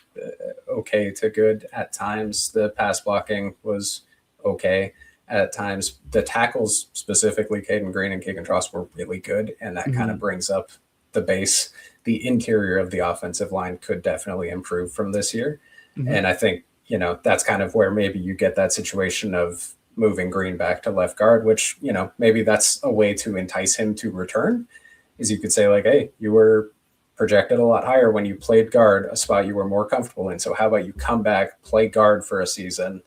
okay to good at times. The pass blocking was okay at times. The tackles, specifically Caden Green and Keegan Trost, were really good, and that kind of brings up the base. The interior of the offensive line could definitely improve from this year. And I think, that's kind of where maybe you get that situation of moving Green back to left guard, which, maybe that's a way to entice him to return, is you could say like, hey, you were projected a lot higher when you played guard, a spot you were more comfortable in. So how about you come back, play guard for a season,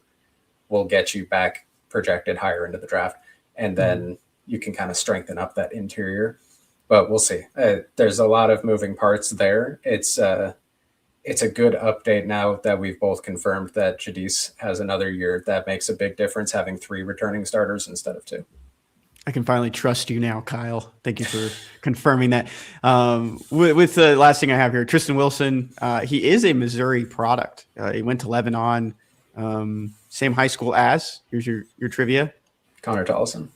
we'll get you back projected higher into the draft, and then you can kind of strengthen up that interior. But we'll see. There's a lot of moving parts there. It's a good update now that we've both confirmed that Jadis has another year. That makes a big difference, having 3 returning starters instead of 2. I can finally trust you now, Kyle. Thank you for confirming that. With the last thing I have here, Tristan Wilson, he is a Missouri product. He went to Lebanon, same high school as. Here's your trivia. Connor Tollison.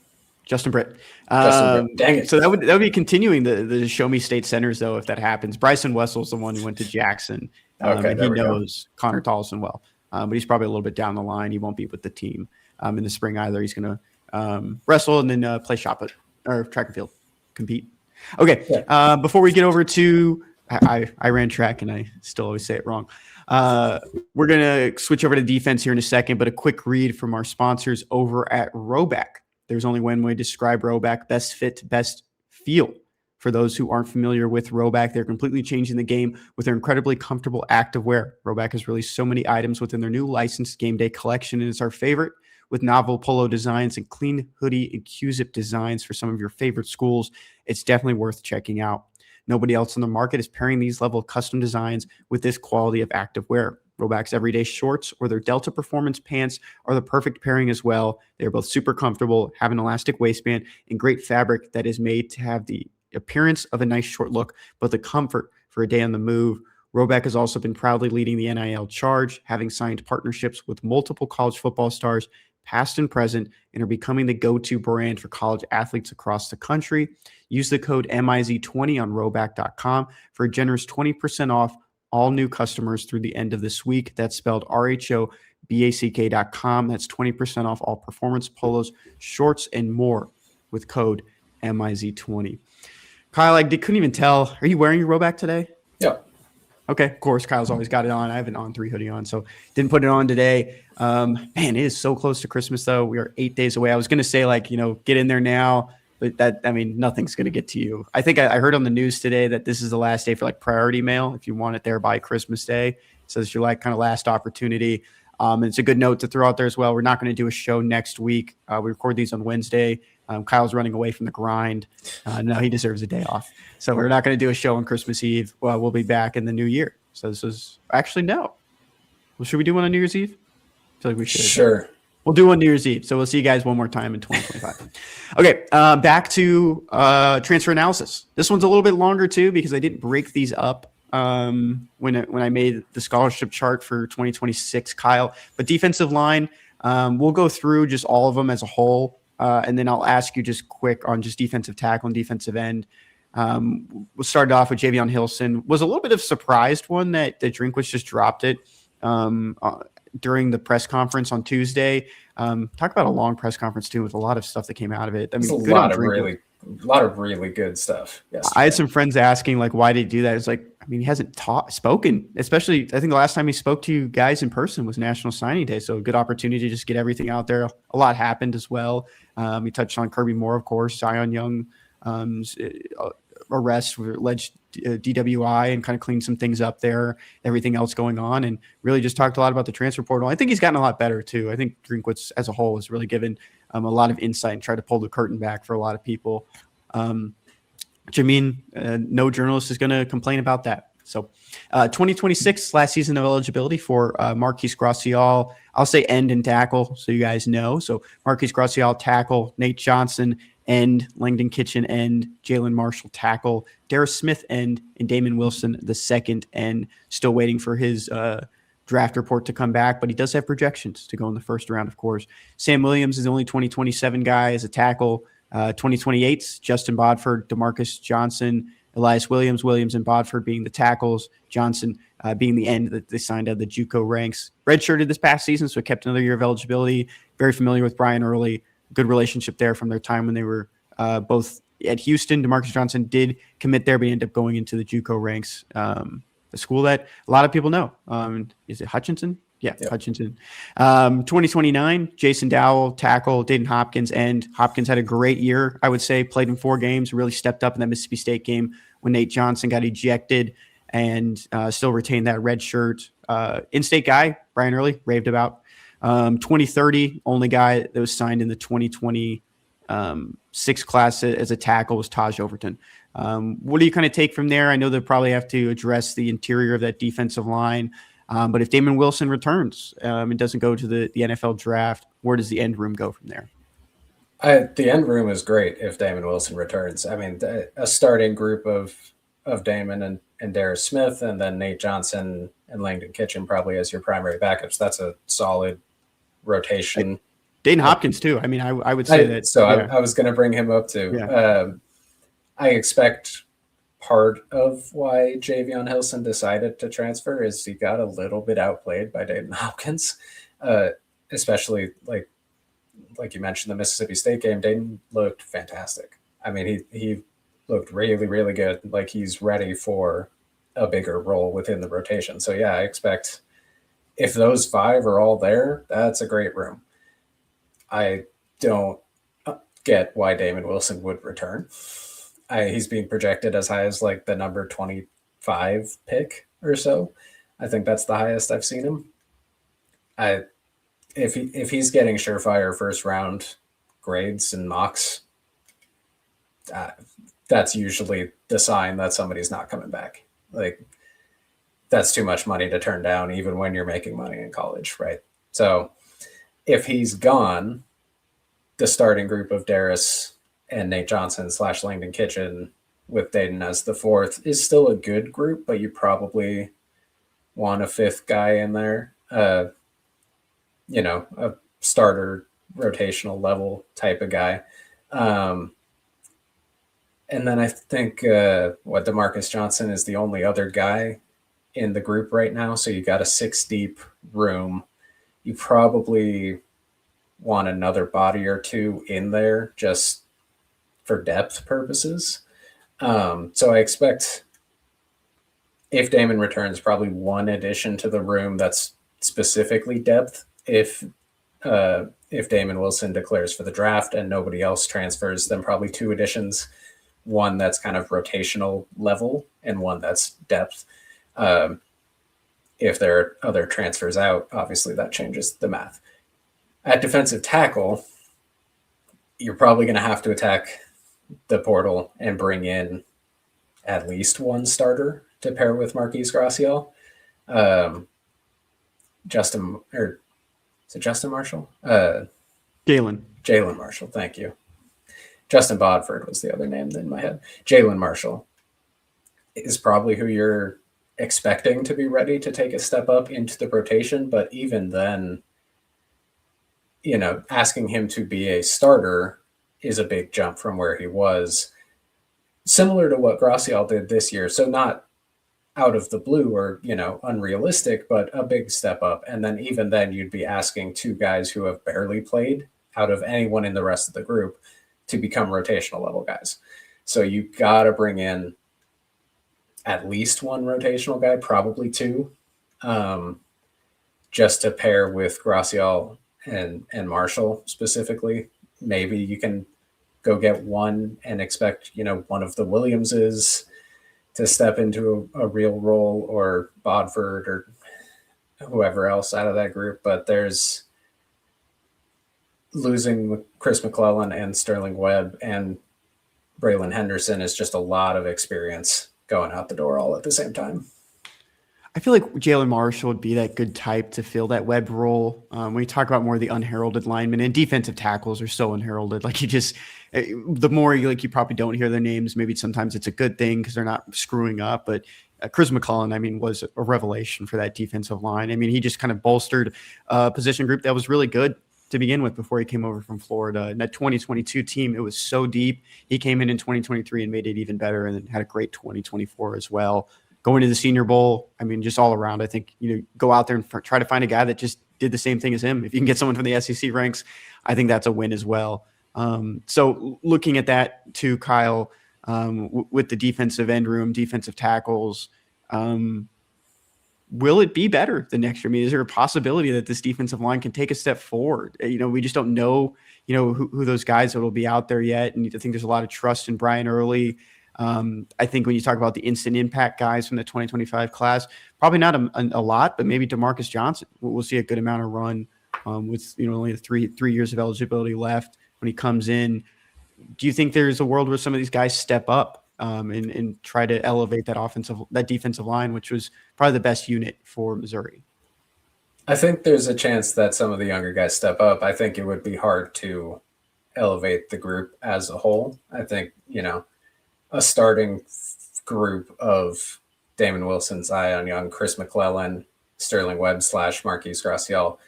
Justin Britt. Dang it. So that would be continuing the Show Me State centers, though, if that happens. Bryson Wessel's the one who went to Jackson. And he knows Connor Tollison well. But he's probably a little bit down the line. He won't be with the team in the spring either. He's going to wrestle and then play shot put or track and field, compete. Okay. Yeah. Before we get over to I ran track and I still always say it wrong. We're going to switch over to defense here in a second, but a quick read from our sponsors over at Roback. There's only one way to describe Roback: best fit, best feel. For those who aren't familiar with Rhoback, they're completely changing the game with their incredibly comfortable activewear. Rhoback has released so many items within their new licensed game day collection, and it's our favorite with novel polo designs and clean hoodie and Q-zip designs for some of your favorite schools. It's definitely worth checking out. Nobody else on the market is pairing these level of custom designs with this quality of activewear. Rhoback's everyday shorts or their Delta Performance pants are the perfect pairing as well. They're both super comfortable, have an elastic waistband, and great fabric that is made to have the appearance of a nice short look, but the comfort for a day on the move. Rhoback has also been proudly leading the NIL charge, having signed partnerships with multiple college football stars, past and present, and are becoming the go-to brand for college athletes across the country. Use the code MIZ20 on Rhoback.com for a generous 20% off all new customers through the end of this week. That's spelled RHOBACK.com. That's 20% off all performance polos, shorts, and more with code MIZ20. Kyle, I couldn't even tell. Are you wearing your Rhoback today? Yeah. Okay, of course. Kyle's always got it on. I have an On3 hoodie on, so didn't put it on today. Man, it is so close to Christmas, though. We are 8 days away. I was going to say, get in there now, but nothing's going to get to you. I think I heard on the news today that this is the last day for priority mail if you want it there by Christmas Day. So it's your kind of last opportunity. And it's a good note to throw out there as well. We're not going to do a show next week. We record these on Wednesday. Kyle's running away from the grind. No, he deserves a day off. So we're not going to do a show on Christmas Eve. Well, we'll be back in the new year. So this is actually no. Well, should we do one on New Year's Eve? I feel like we should. Sure. We'll do one New Year's Eve. So we'll see you guys one more time in 2025. Okay, back to transfer analysis. This one's a little bit longer too because I didn't break these up when I made the scholarship chart for 2026, Kyle. But defensive line, we'll go through just all of them as a whole. And then I'll ask you just quick on just defensive tackle and defensive end. We'll start off with Javion Hilson. Was a little bit of a surprised one that Drinkwitz just dropped it during the press conference on Tuesday. Talk about a long press conference too with a lot of stuff that came out of it. I mean, a lot of really good stuff. Yes, I had some friends asking why did he do that? It's he hasn't spoken, especially I think the last time he spoke to you guys in person was National Signing Day. So a good opportunity to just get everything out there. A lot happened as well. He touched on Kirby Moore, of course, Zion Young arrest with alleged DWI and kind of cleaned some things up there, everything else going on, and really just talked a lot about the transfer portal. I think he's gotten a lot better too. I think Drinkwitz as a whole has really given a lot of insight and tried to pull the curtain back for a lot of people. Which no journalist is going to complain about that. So 2026, last season of eligibility for Marquise Gracial. I'll say end and tackle so you guys know. So Marquise Gracial, tackle. Nate Johnson, end. Langdon Kitchen, end. Jalen Marshall, tackle. Darius Smith, end. And Damon Wilson, the second end. Still waiting for his draft report to come back, but he does have projections to go in the first round, of course. Sam Williams is the only 2027 guy as a tackle. 2028's Justin Bodford, DeMarcus Johnson, Elias Williams, and Bodford being the tackles, Johnson being the end that they signed out of the JUCO ranks. Redshirted this past season, so kept another year of eligibility. Very familiar with Brian Early. Good relationship there from their time when they were both at Houston. DeMarcus Johnson did commit there, but he ended up going into the JUCO ranks, a school that a lot of people know. Is it Hutchinson? Yeah, yep. Hutchinson. 2029, Jason Dowell, tackle. Dayton Hopkins, end. Hopkins had a great year, I would say. Played in 4 games, really stepped up in that Mississippi State game when Nate Johnson got ejected and still retained that red shirt. In-state guy, Brian Early, raved about. 2030, only guy that was signed in the 2026 class as a tackle was Taj Overton. What do you kind of take from there? I know they'll probably have to address the interior of that defensive line. But if Damon Wilson returns and doesn't go to the NFL draft, where does the end room go from there? The end room is great if Damon Wilson returns. I mean, a starting group of Damon and Darius Smith, and then Nate Johnson and Langdon Kitchen probably as your primary backups. That's a solid rotation. Dayton Hopkins too. I mean, I would say that. So yeah. I was going to bring him up too. Yeah. I expect part of why Javion Hilson decided to transfer is he got a little bit outplayed by Dayton Hopkins, especially like you mentioned the Mississippi State game. Dayton looked fantastic. I mean, he looked really, really good. Like he's ready for a bigger role within the rotation. So yeah, I expect if those 5 are all there, that's a great room. I don't get why Damon Wilson would return. He's being projected as high as like the number 25 pick or so. I think that's the highest I've seen him. If he's getting surefire first round grades and mocks, that's usually the sign that somebody's not coming back. Like, that's too much money to turn down, even when you're making money in college, right? So if he's gone, the starting group of Darius and Nate Johnson / Langdon Kitchen with Dayton as the fourth is still a good group, but you probably want a fifth guy in there, a starter rotational level type of guy. And then I think DeMarcus Johnson is the only other guy in the group right now. So you got a 6-deep room. You probably want another body or two in there just for depth purposes. So I expect, if Damon returns, probably one addition to the room that's specifically depth. If Damon Wilson declares for the draft and nobody else transfers, then probably 2 additions. One that's kind of rotational level and one that's depth. If there are other transfers out, obviously that changes the math. At defensive tackle, you're probably going to have to attack the portal and bring in at least one starter to pair with Marquise Gracial. Justin Marshall? Jalen Marshall, thank you. Justin Bodford was the other name in my head. Jalen Marshall is probably who you're expecting to be ready to take a step up into the rotation. But even then, asking him to be a starter is a big jump from where he was. Similar to what Gracial did this year. So not out of the blue or, unrealistic, but a big step up. And then even then you'd be asking 2 guys who have barely played out of anyone in the rest of the group to become rotational level guys. So you got to bring in at least one rotational guy, probably 2, just to pair with Gracial and Marshall specifically. Maybe you can go get one and expect, one of the Williamses to step into a real role, or Bodford or whoever else out of that group. But there's losing Chris McClellan and Sterling Webb and Braylon Henderson is just a lot of experience going out the door all at the same time. I feel like Jalen Marshall would be that good type to fill that Webb role. When you talk about more of the unheralded linemen, and defensive tackles are so unheralded. Like, the more you probably don't hear their names. Maybe sometimes it's a good thing because they're not screwing up. But Chris McClellan, was a revelation for that defensive line. He just kind of bolstered a position group that was really good to begin with before he came over from Florida. And that 2022 team, it was so deep. He came in 2023 and made it even better, and then had a great 2024 as well. Going to the Senior Bowl, just all around, I think, go out there and try to find a guy that just did the same thing as him. If you can get someone from the SEC ranks, I think that's a win as well. So looking at that too, Kyle, with the defensive end room, defensive tackles, will it be better the next year? Is there a possibility that this defensive line can take a step forward? We just don't know, who those guys that will be out there yet. And I think there's a lot of trust in Brian Early. I think when you talk about the instant impact guys from the 2025 class, probably not a lot, but maybe DeMarcus Johnson. We'll see a good amount of run with only three years of eligibility left when he comes in. Do you think there's a world where some of these guys step up and try to elevate that defensive line, which was probably the best unit for Missouri? I think there's a chance that some of the younger guys step up. I think it would be hard to elevate the group as a whole. I think, a starting group of Damon Wilson, Zion Young, Chris McClellan, Sterling Webb / Marquise Gracial,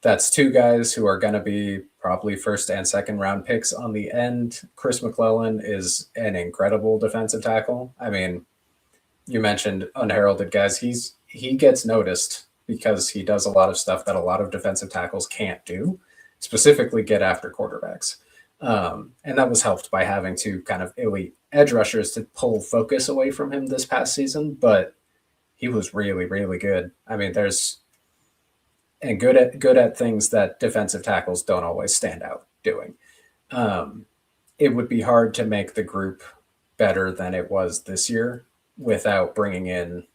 that's 2 guys who are going to be probably first and second round picks on the end. Chris McClellan is an incredible defensive tackle. You mentioned unheralded guys. He gets noticed because he does a lot of stuff that a lot of defensive tackles can't do, specifically get after quarterbacks. And that was helped by having 2 kind of elite edge rushers to pull focus away from him this past season, but he was really, really good. Good at things that defensive tackles don't always stand out doing. it would be hard to make the group better than it was this year without bringing in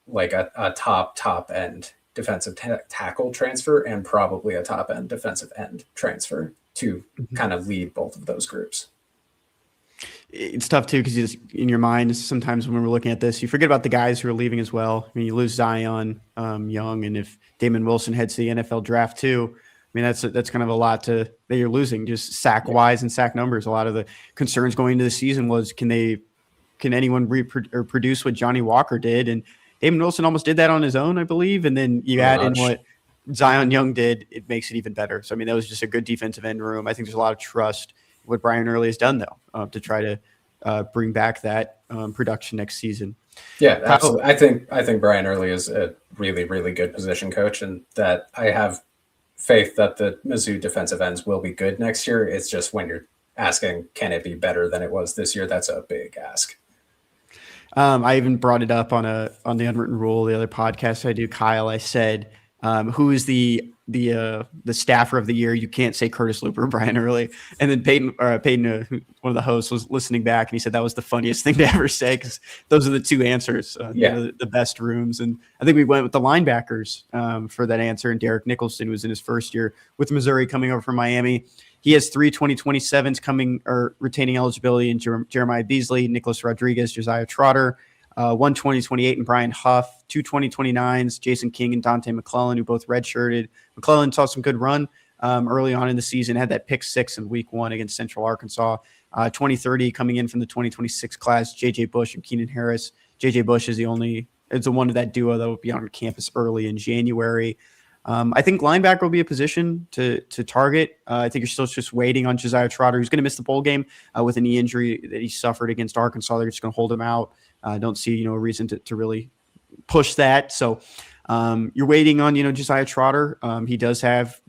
like a top end defensive tackle transfer and probably a top end defensive end transfer to kind of lead both of those groups. It's tough too, because you just, in your mind, sometimes when we're looking at this, you forget about the guys who are leaving as well. I mean, you lose Zion Young, and if Damon Wilson heads to the NFL draft too, I mean, that's kind of a lot that you're losing, just sack wise and sack numbers. A lot of the concerns going into the season was, can anyone produce what Johnny Walker did? And Damon Wilson almost did that on his own, I believe. And then you add in what Zion Young did, it makes it even better. So, I mean, that was just a good defensive end room. I think there's a lot of trust what Brian Early has done, though, to try to bring back that production next season. Yeah, absolutely. I think Brian Early is a really, really good position coach, and that I have faith that the Mizzou defensive ends will be good next year. It's just when you're asking, can it be better than it was this year? That's a big ask. I even brought it up on the Unwritten Rule, the other podcast I do, Kyle. I said, who is the staffer of the year? You can't say Curtis Looper or Brian Early. And then Peyton, one of the hosts, was listening back, and he said that was the funniest thing to ever say, because those are the two answers, the best rooms. And I think we went with the linebackers for that answer. And Derek Nicholson, who was in his first year with Missouri, coming over from Miami. He has 3 2027s coming or retaining eligibility in Jeremiah Beasley, Nicholas Rodriguez, Josiah Trotter, 1 2028 and Brian Huff, 2 2029s, Jason King and Dante McClellan, who both redshirted. McClellan saw some good run early on in the season, had that pick 6 in week 1 against Central Arkansas. 2030 coming in from the 2026 class, J.J. Bush and Keenan Harris. J.J. Bush is the one of that duo that will be on campus early in January. I think linebacker will be a position to target. I think you're still just waiting on Josiah Trotter, who's going to miss the bowl game with a knee injury that he suffered against Arkansas. They're just going to hold him out. I don't see, a reason to really push that. So you're waiting on, Josiah Trotter. He does have,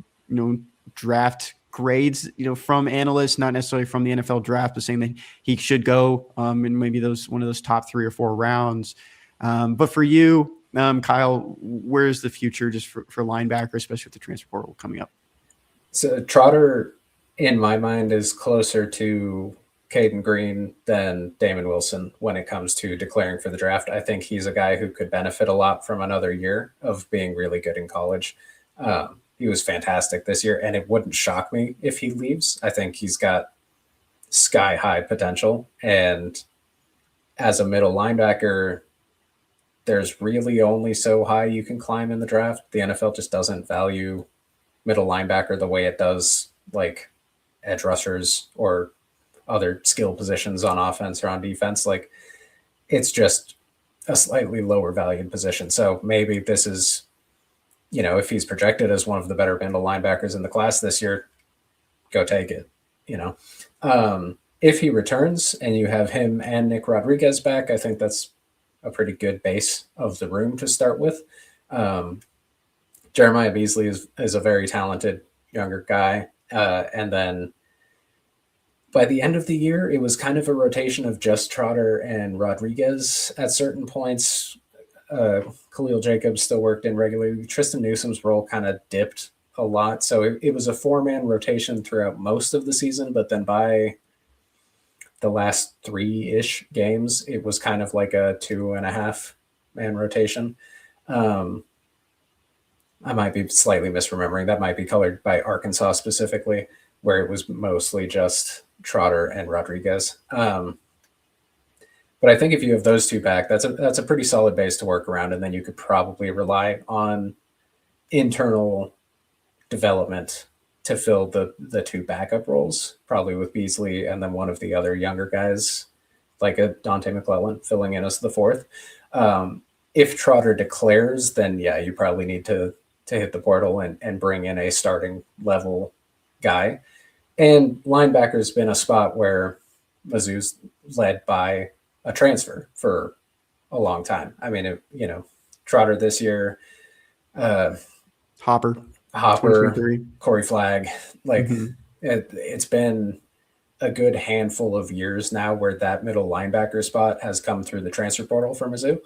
draft grades, from analysts, not necessarily from the NFL draft, but saying that he should go in maybe one of those top 3 or 4 rounds. But for you, Kyle, where's the future just for linebacker, especially with the transfer portal coming up? So Trotter, in my mind, is closer to Caden Green than Damon Wilson when it comes to declaring for the draft. I think he's a guy who could benefit a lot from another year of being really good in college. He was fantastic this year, and it wouldn't shock me if he leaves. I think he's got sky-high potential, and as a middle linebacker, there's really only so high you can climb in the draft. The NFL just doesn't value middle linebacker the way it does like edge rushers or other skill positions on offense or on defense. Like, it's just a slightly lower valued position. So maybe this is, if he's projected as one of the better middle linebackers in the class this year, go take it. If he returns and you have him and Nick Rodriguez back, I think that's a pretty good base of the room to start with. Jeremiah Beasley is a very talented younger guy. And then by the end of the year, it was kind of a rotation of just Trotter and Rodriguez at certain points. Khalil Jacobs still worked in regularly. Tristan Newsom's role kind of dipped a lot. So it was a 4-man rotation throughout most of the season, but then by the last 3-ish games, it was kind of like a 2.5-man rotation. I might be slightly misremembering. That might be colored by Arkansas specifically, where it was mostly just Trotter and Rodriguez. But I think if you have those two back, that's a pretty solid base to work around, and then you could probably rely on internal development to fill the 2 backup roles, probably with Beasley and then one of the other younger guys, like a Dante McClellan, filling in as the 4th. If Trotter declares, then yeah, you probably need to hit the portal and bring in a starting level guy. And linebacker's been a spot where Mizzou's led by a transfer for a long time. I mean, Trotter this year, Hopper, Corey Flagg, it's been a good handful of years now where that middle linebacker spot has come through the transfer portal for Mizzou,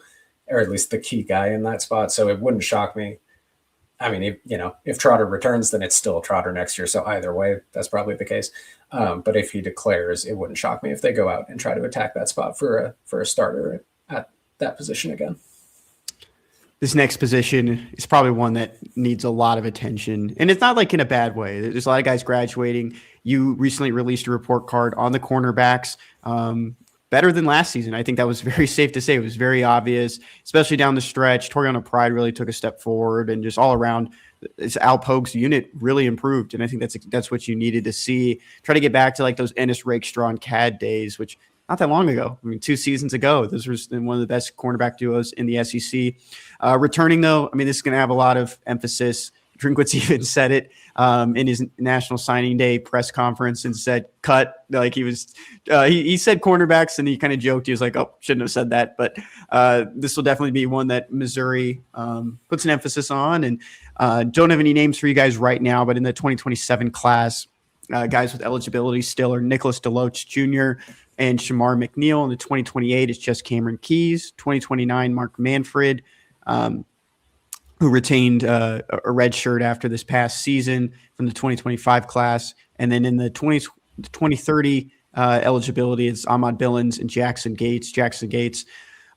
or at least the key guy in that spot. So it wouldn't shock me. I mean, if Trotter returns, then it's still Trotter next year. So either way, that's probably the case. But if he declares, it wouldn't shock me if they go out and try to attack that spot for a starter at that position again. This next position is probably one that needs a lot of attention, and it's not like in a bad way. There's a lot of guys graduating. You recently released a report card on the cornerbacks, better than last season. I think that was very safe to say. It was very obvious, especially down the stretch. Toriano Pride really took a step forward, and just all around, this Al Pogue's unit really improved. And I think that's what you needed to see. Try to get back to like those Ennis Rakestraw and CAD days, which not that long ago. I mean, 2 seasons ago, this was one of the best cornerback duos in the SEC. Returning, though, I mean, this is going to have a lot of emphasis. Drinkwitz even said it in his National Signing Day press conference and said, cut. Like he said cornerbacks, and he kind of joked. He was like, oh, shouldn't have said that. But this will definitely be one that Missouri puts an emphasis on. And don't have any names for you guys right now, but in the 2027 class, guys with eligibility still are Nicholas DeLoach Jr. and Shamar McNeil. In the 2028, it's just Cameron Keys. 2029, Mark Manfred, who retained a red shirt after this past season from the 2025 class. And then in the 2030 eligibility, it's Ahmad Billings and Jackson Gates. Jackson Gates,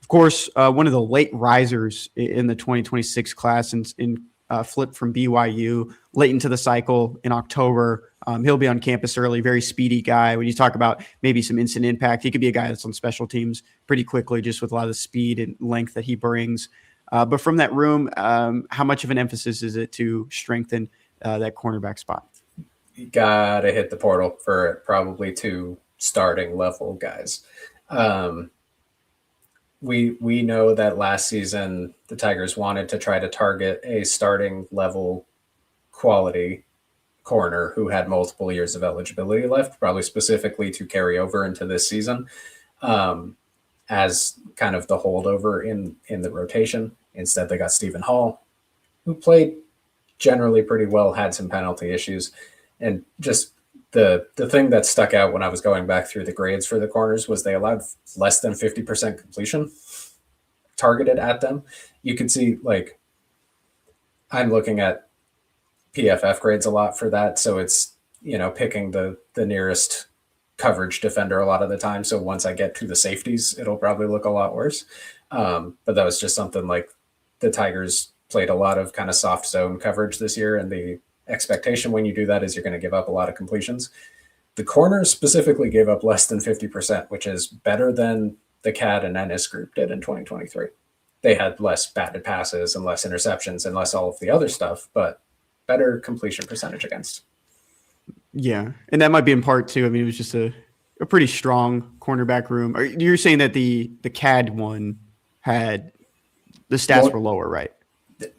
of course, one of the late risers in the 2026 class and flipped from BYU late into the cycle in October. He'll be on campus early, very speedy guy. When you talk about maybe some instant impact, he could be a guy that's on special teams pretty quickly, just with a lot of the speed and length that he brings. But from that room, how much of an emphasis is it to strengthen that cornerback spot? You got to hit the portal for probably 2 starting level guys. We know that last season the Tigers wanted to try to target a starting level quality corner who had multiple years of eligibility left, probably specifically to carry over into this season as kind of the holdover in the rotation. Instead, they got Stephen Hall, who played generally pretty well, had some penalty issues. And just the thing that stuck out when I was going back through the grades for the corners was they allowed less than 50% completion targeted at them. You could see, like, I'm looking at PFF grades a lot for that. So it's, picking the nearest coverage defender a lot of the time. So once I get to the safeties, it'll probably look a lot worse. But that was just something like the Tigers played a lot of kind of soft zone coverage this year. And the expectation when you do that is you're going to give up a lot of completions. The corners specifically gave up less than 50%, which is better than the CAD and Ennis group did in 2023. They had less batted passes and less interceptions and less all of the other stuff, but better completion percentage against. Yeah, and that might be in part too. I mean, it was just a pretty strong cornerback room. You're saying that the CAD one had the stats were lower, right?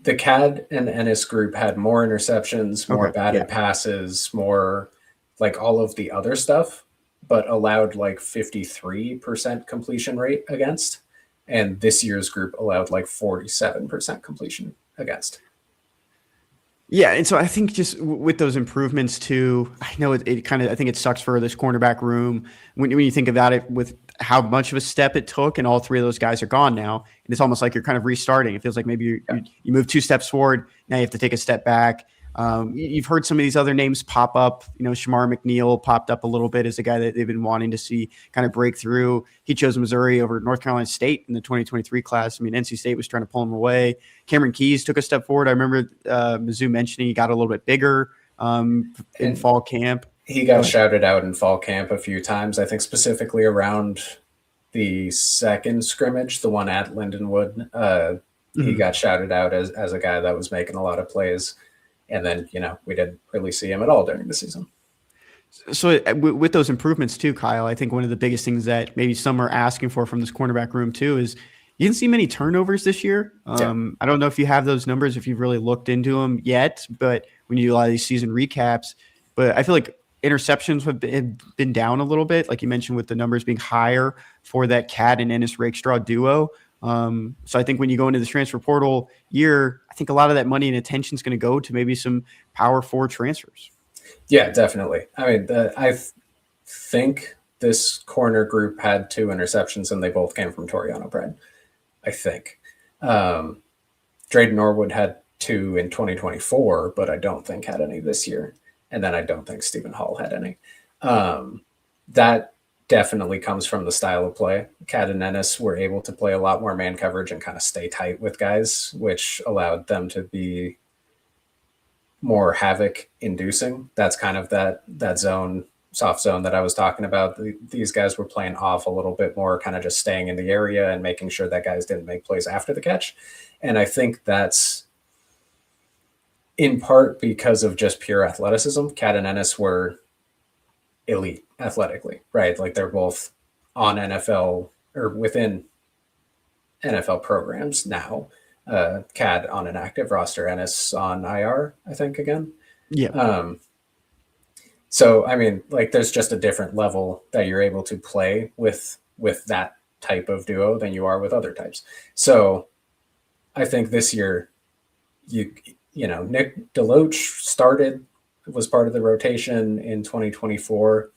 The CAD and Ennis group had more interceptions, more batted passes, more like all of the other stuff, but allowed like 53% completion rate against. And this year's group allowed like 47% completion against. Yeah, and so I think just with those improvements too, I know it kind of, I think it sucks for this cornerback room when you think about it with how much of a step it took, and all 3 of those guys are gone now, and it's almost like you're kind of restarting. It feels like maybe you move 2 steps forward, now you have to take a step back. You've heard some of these other names pop up. Shamar McNeil popped up a little bit as a guy that they've been wanting to see kind of break through. He chose Missouri over North Carolina State in the 2023 class. I mean, NC State was trying to pull him away. Cameron Keys took a step forward. I remember Mizzou mentioning he got a little bit bigger in fall camp. He got shouted out in fall camp a few times, I think specifically around the second scrimmage, the one at Lindenwood. He got shouted out as a guy that was making a lot of plays. And then, we didn't really see him at all during the season. So with those improvements too, Kyle, I think one of the biggest things that maybe some are asking for from this cornerback room too is you didn't see many turnovers this year. I don't know if you have those numbers, if you've really looked into them yet, but when you do a lot of these season recaps, but I feel like interceptions have been down a little bit, like you mentioned, with the numbers being higher for that CAD and Ennis Rakestraw duo. So I think when you go into the transfer portal year, I think a lot of that money and attention is going to go to maybe some power 4 transfers. Yeah, definitely. I mean, I think this corner group had 2 interceptions and they both came from Toriano Pride. I think. Drayden Norwood had 2 in 2024, but I don't think had any this year. And then I don't think Stephen Hall had any. That definitely comes from the style of play. Cat and Ennis were able to play a lot more man coverage and kind of stay tight with guys, which allowed them to be more havoc inducing. That's kind of that zone, soft zone that I was talking about. These guys were playing off a little bit more, kind of just staying in the area and making sure that guys didn't make plays after the catch. And I think that's in part because of just pure athleticism. Cat and Ennis were elite athletically, right? Like they're both on NFL or within NFL programs now. Cat on an active roster, Ennis on IR, I think again. Yeah. So I mean, like there's just a different level that you're able to play with that type of duo than you are with other types. So I think this year, you know, Nick DeLoach was part of the rotation in 2024.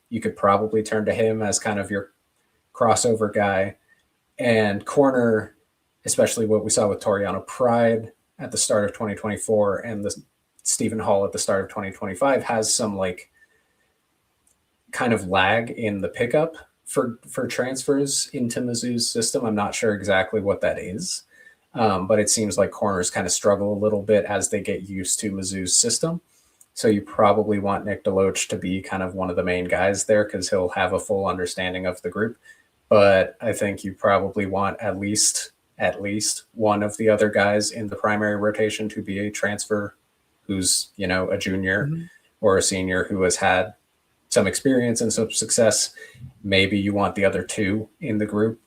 You could probably turn to him as kind of your crossover guy. And corner, especially what we saw with Toriano Pride at the start of 2024 and the Stephen Hall at the start of 2025, has some like kind of lag in the pickup for transfers into Mizzou's system. I'm not sure exactly what that is. But it seems like corners kind of struggle a little bit as they get used to Mizzou's system. So you probably want Nick DeLoach to be kind of one of the main guys there because he'll have a full understanding of the group. But I think you probably want at least one of the other guys in the primary rotation to be a transfer who's, you know, a junior or a senior who has had some experience and some success. Maybe you want the other two in the group.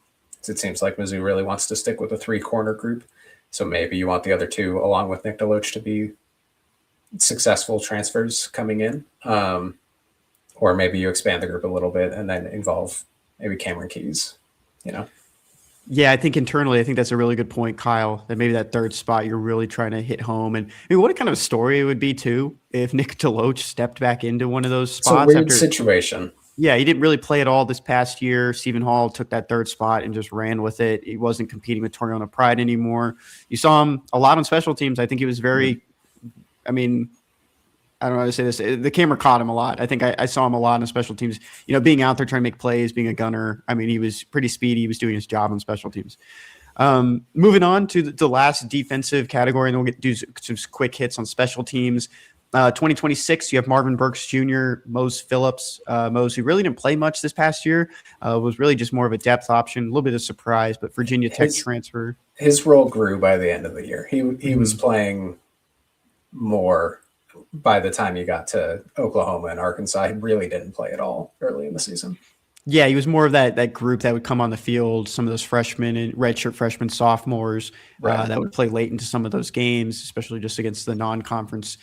It seems like Mizzou really wants to stick with a 3-corner group. So maybe you want the other two along with Nick DeLoach to be successful transfers coming in. Or maybe you expand the group a little bit and then involve maybe Cameron Keys, you know? Yeah, I think internally, I think that's a really good point, Kyle, that maybe that third spot you're really trying to hit home. And I mean, what a kind of story it would be, too, if Nick DeLoach stepped back into one of those spots. It's a weird situation. Yeah, he didn't really play at all this past year. Stephen Hall took that third spot and just ran with it. He wasn't competing with Toriano Pride anymore. You saw him a lot on special teams. I think he was very, I mean, I don't know how to say this. The camera caught him a lot. I think I saw him a lot on special teams, you know, being out there trying to make plays, being a gunner. I mean, he was pretty speedy. He was doing his job on special teams. Moving on to the last defensive category, and then we'll do some quick hits on special teams. 2026, you have Marvin Burks Jr., Mose Phillips. Mose, who really didn't play much this past year, was really just more of a depth option, a little bit of surprise, but Virginia Tech transfer. His role grew by the end of the year. He was playing more by the time he got to Oklahoma and Arkansas. He really didn't play at all early in the season. Yeah, he was more of that group that would come on the field, some of those freshmen and redshirt freshmen, sophomores that would play late into some of those games, especially just against the non-conference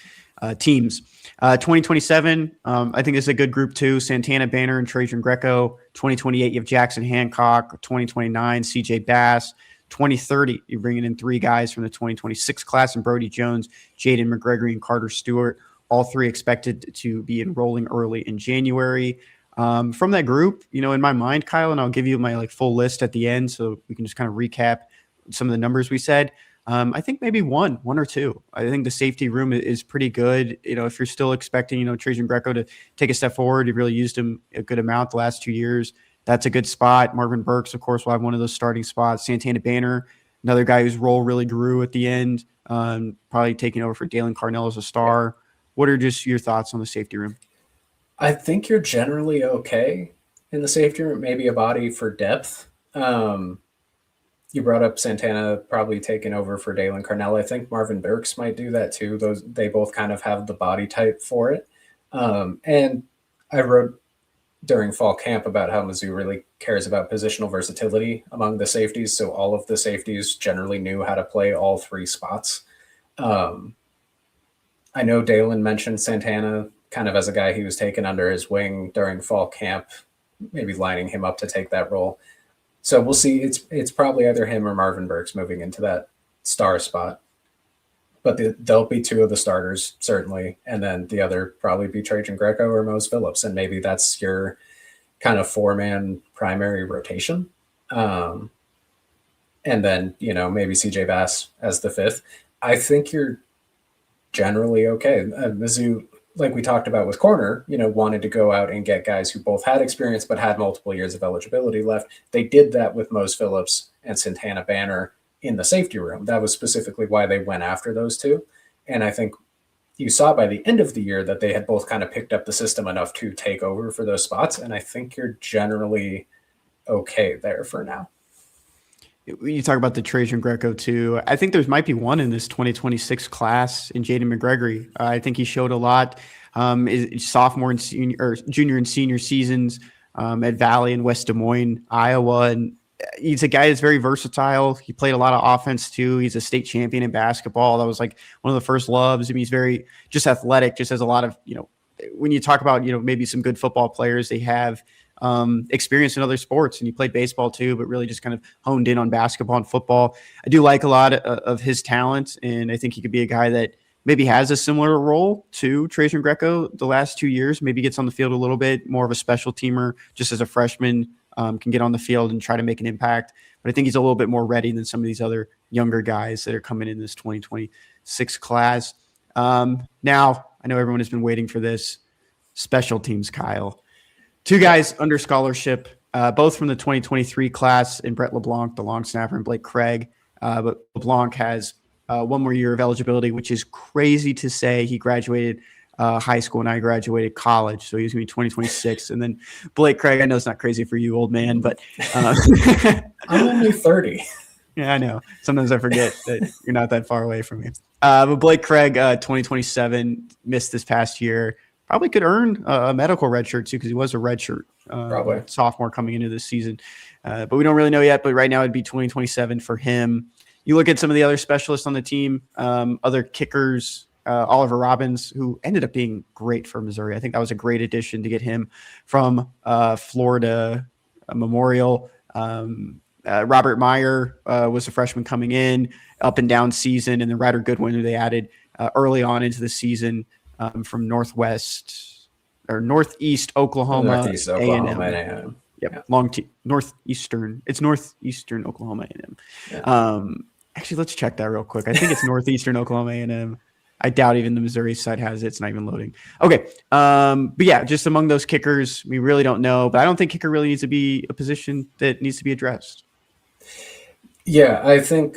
teams. 2027, I think this is a good group too. Santana Banner and Trajan Greco. 2028, you have Jackson Hancock. 2029, CJ Bass. 2030, you're bringing in 3 guys from the 2026 class, and Brody Jones, Jaden McGregory, and Carter Stewart. All 3 expected to be enrolling early in January. From that group, you know, in my mind, Kyle, and I'll give you my full list at the end so we can just kind of recap some of the numbers we said. I think maybe one or two. I think the safety room is pretty good. You know, if you're still expecting, you know, Trajan Greco to take a step forward, you've really used him a good amount the last 2 years. That's a good spot. Marvin Burks, of course, will have one of those starting spots. Santana Banner, another guy whose role really grew at the end, probably taking over for Dalen Carnell as a star. What are just your thoughts on the safety room? I think you're generally okay in the safety room, maybe a body for depth. You brought up Santana probably taking over for Dalen Carnell. I think Marvin Burks might do that too. They both kind of have the body type for it. And I wrote during fall camp about how Mizzou really cares about positional versatility among the safeties. So all of the safeties generally knew how to play all 3 spots. I know Dalen mentioned Santana kind of as a guy he was taken under his wing during fall camp, maybe lining him up to take that role. So we'll see. It's probably either him or Marvin Burks moving into that star spot. But there'll be 2 of the starters, certainly. And then the other probably be Trajan Greco or Mose Phillips. And maybe that's your kind of 4-man primary rotation. And then, you know, maybe CJ Bass as the 5th. I think you're generally okay. Mizzou, like we talked about with corner, wanted to go out and get guys who both had experience but had multiple years of eligibility left. They did that with Mose Phillips and Santana Banner in the safety room. That was specifically why they went after those two. And I think you saw by the end of the year that they had both kind of picked up the system enough to take over for those spots. And I think you're generally okay there for now. You talk about the Trajan Greco too. I think there might be one in this 2026 class in Jaden McGregory. I think he showed a lot. Sophomore and senior, or junior and senior seasons at Valley and West Des Moines, Iowa, and he's a guy that's very versatile. He played a lot of offense too. He's a state champion in basketball. That was like one of the first loves. I mean, he's very just athletic. Just has a lot of when you talk about maybe some good football players, they have experience in other sports, and he played baseball too, but really just kind of honed in on basketball and football. I do like a lot of his talent, and I think he could be a guy that maybe has a similar role to Trajan Greco the last 2 years, maybe gets on the field a little bit more of a special teamer just as a freshman, can get on the field and try to make an impact. But I think he's a little bit more ready than some of these other younger guys that are coming in this 2026 class. Now, I know everyone has been waiting for this. Special teams, Kyle. Two guys under scholarship, both from the 2023 class, in Brett LeBlanc, the long snapper, and Blake Craig. But LeBlanc has one more year of eligibility, which is crazy to say. He graduated high school and I graduated college, so he's going to be 2026. And then Blake Craig, I know it's not crazy for you, old man, but I'm only 30. Yeah, I know. Sometimes I forget that you're not that far away from me. But Blake Craig, 2027, missed this past year. Probably could earn a medical redshirt too, because he was a redshirt sophomore coming into this season. But we don't really know yet. But right now it'd be 2027 for him. You look at some of the other specialists on the team, other kickers, Oliver Robbins, who ended up being great for Missouri. I think that was a great addition to get him from Florida Memorial. Robert Meyer was a freshman coming in, up and down season, and then Ryder Goodwin, who they added early on into the season from northeast Oklahoma. Northeast Oklahoma A&M. Yep, yeah. Northeastern. It's northeastern Oklahoma A&M. Yeah. Actually, let's check that real quick. I think it's northeastern Oklahoma A&M. I doubt even the Missouri side has it. It's not even loading. Okay. But yeah, just among those kickers, we really don't know. But I don't think kicker really needs to be a position that needs to be addressed. Yeah, I think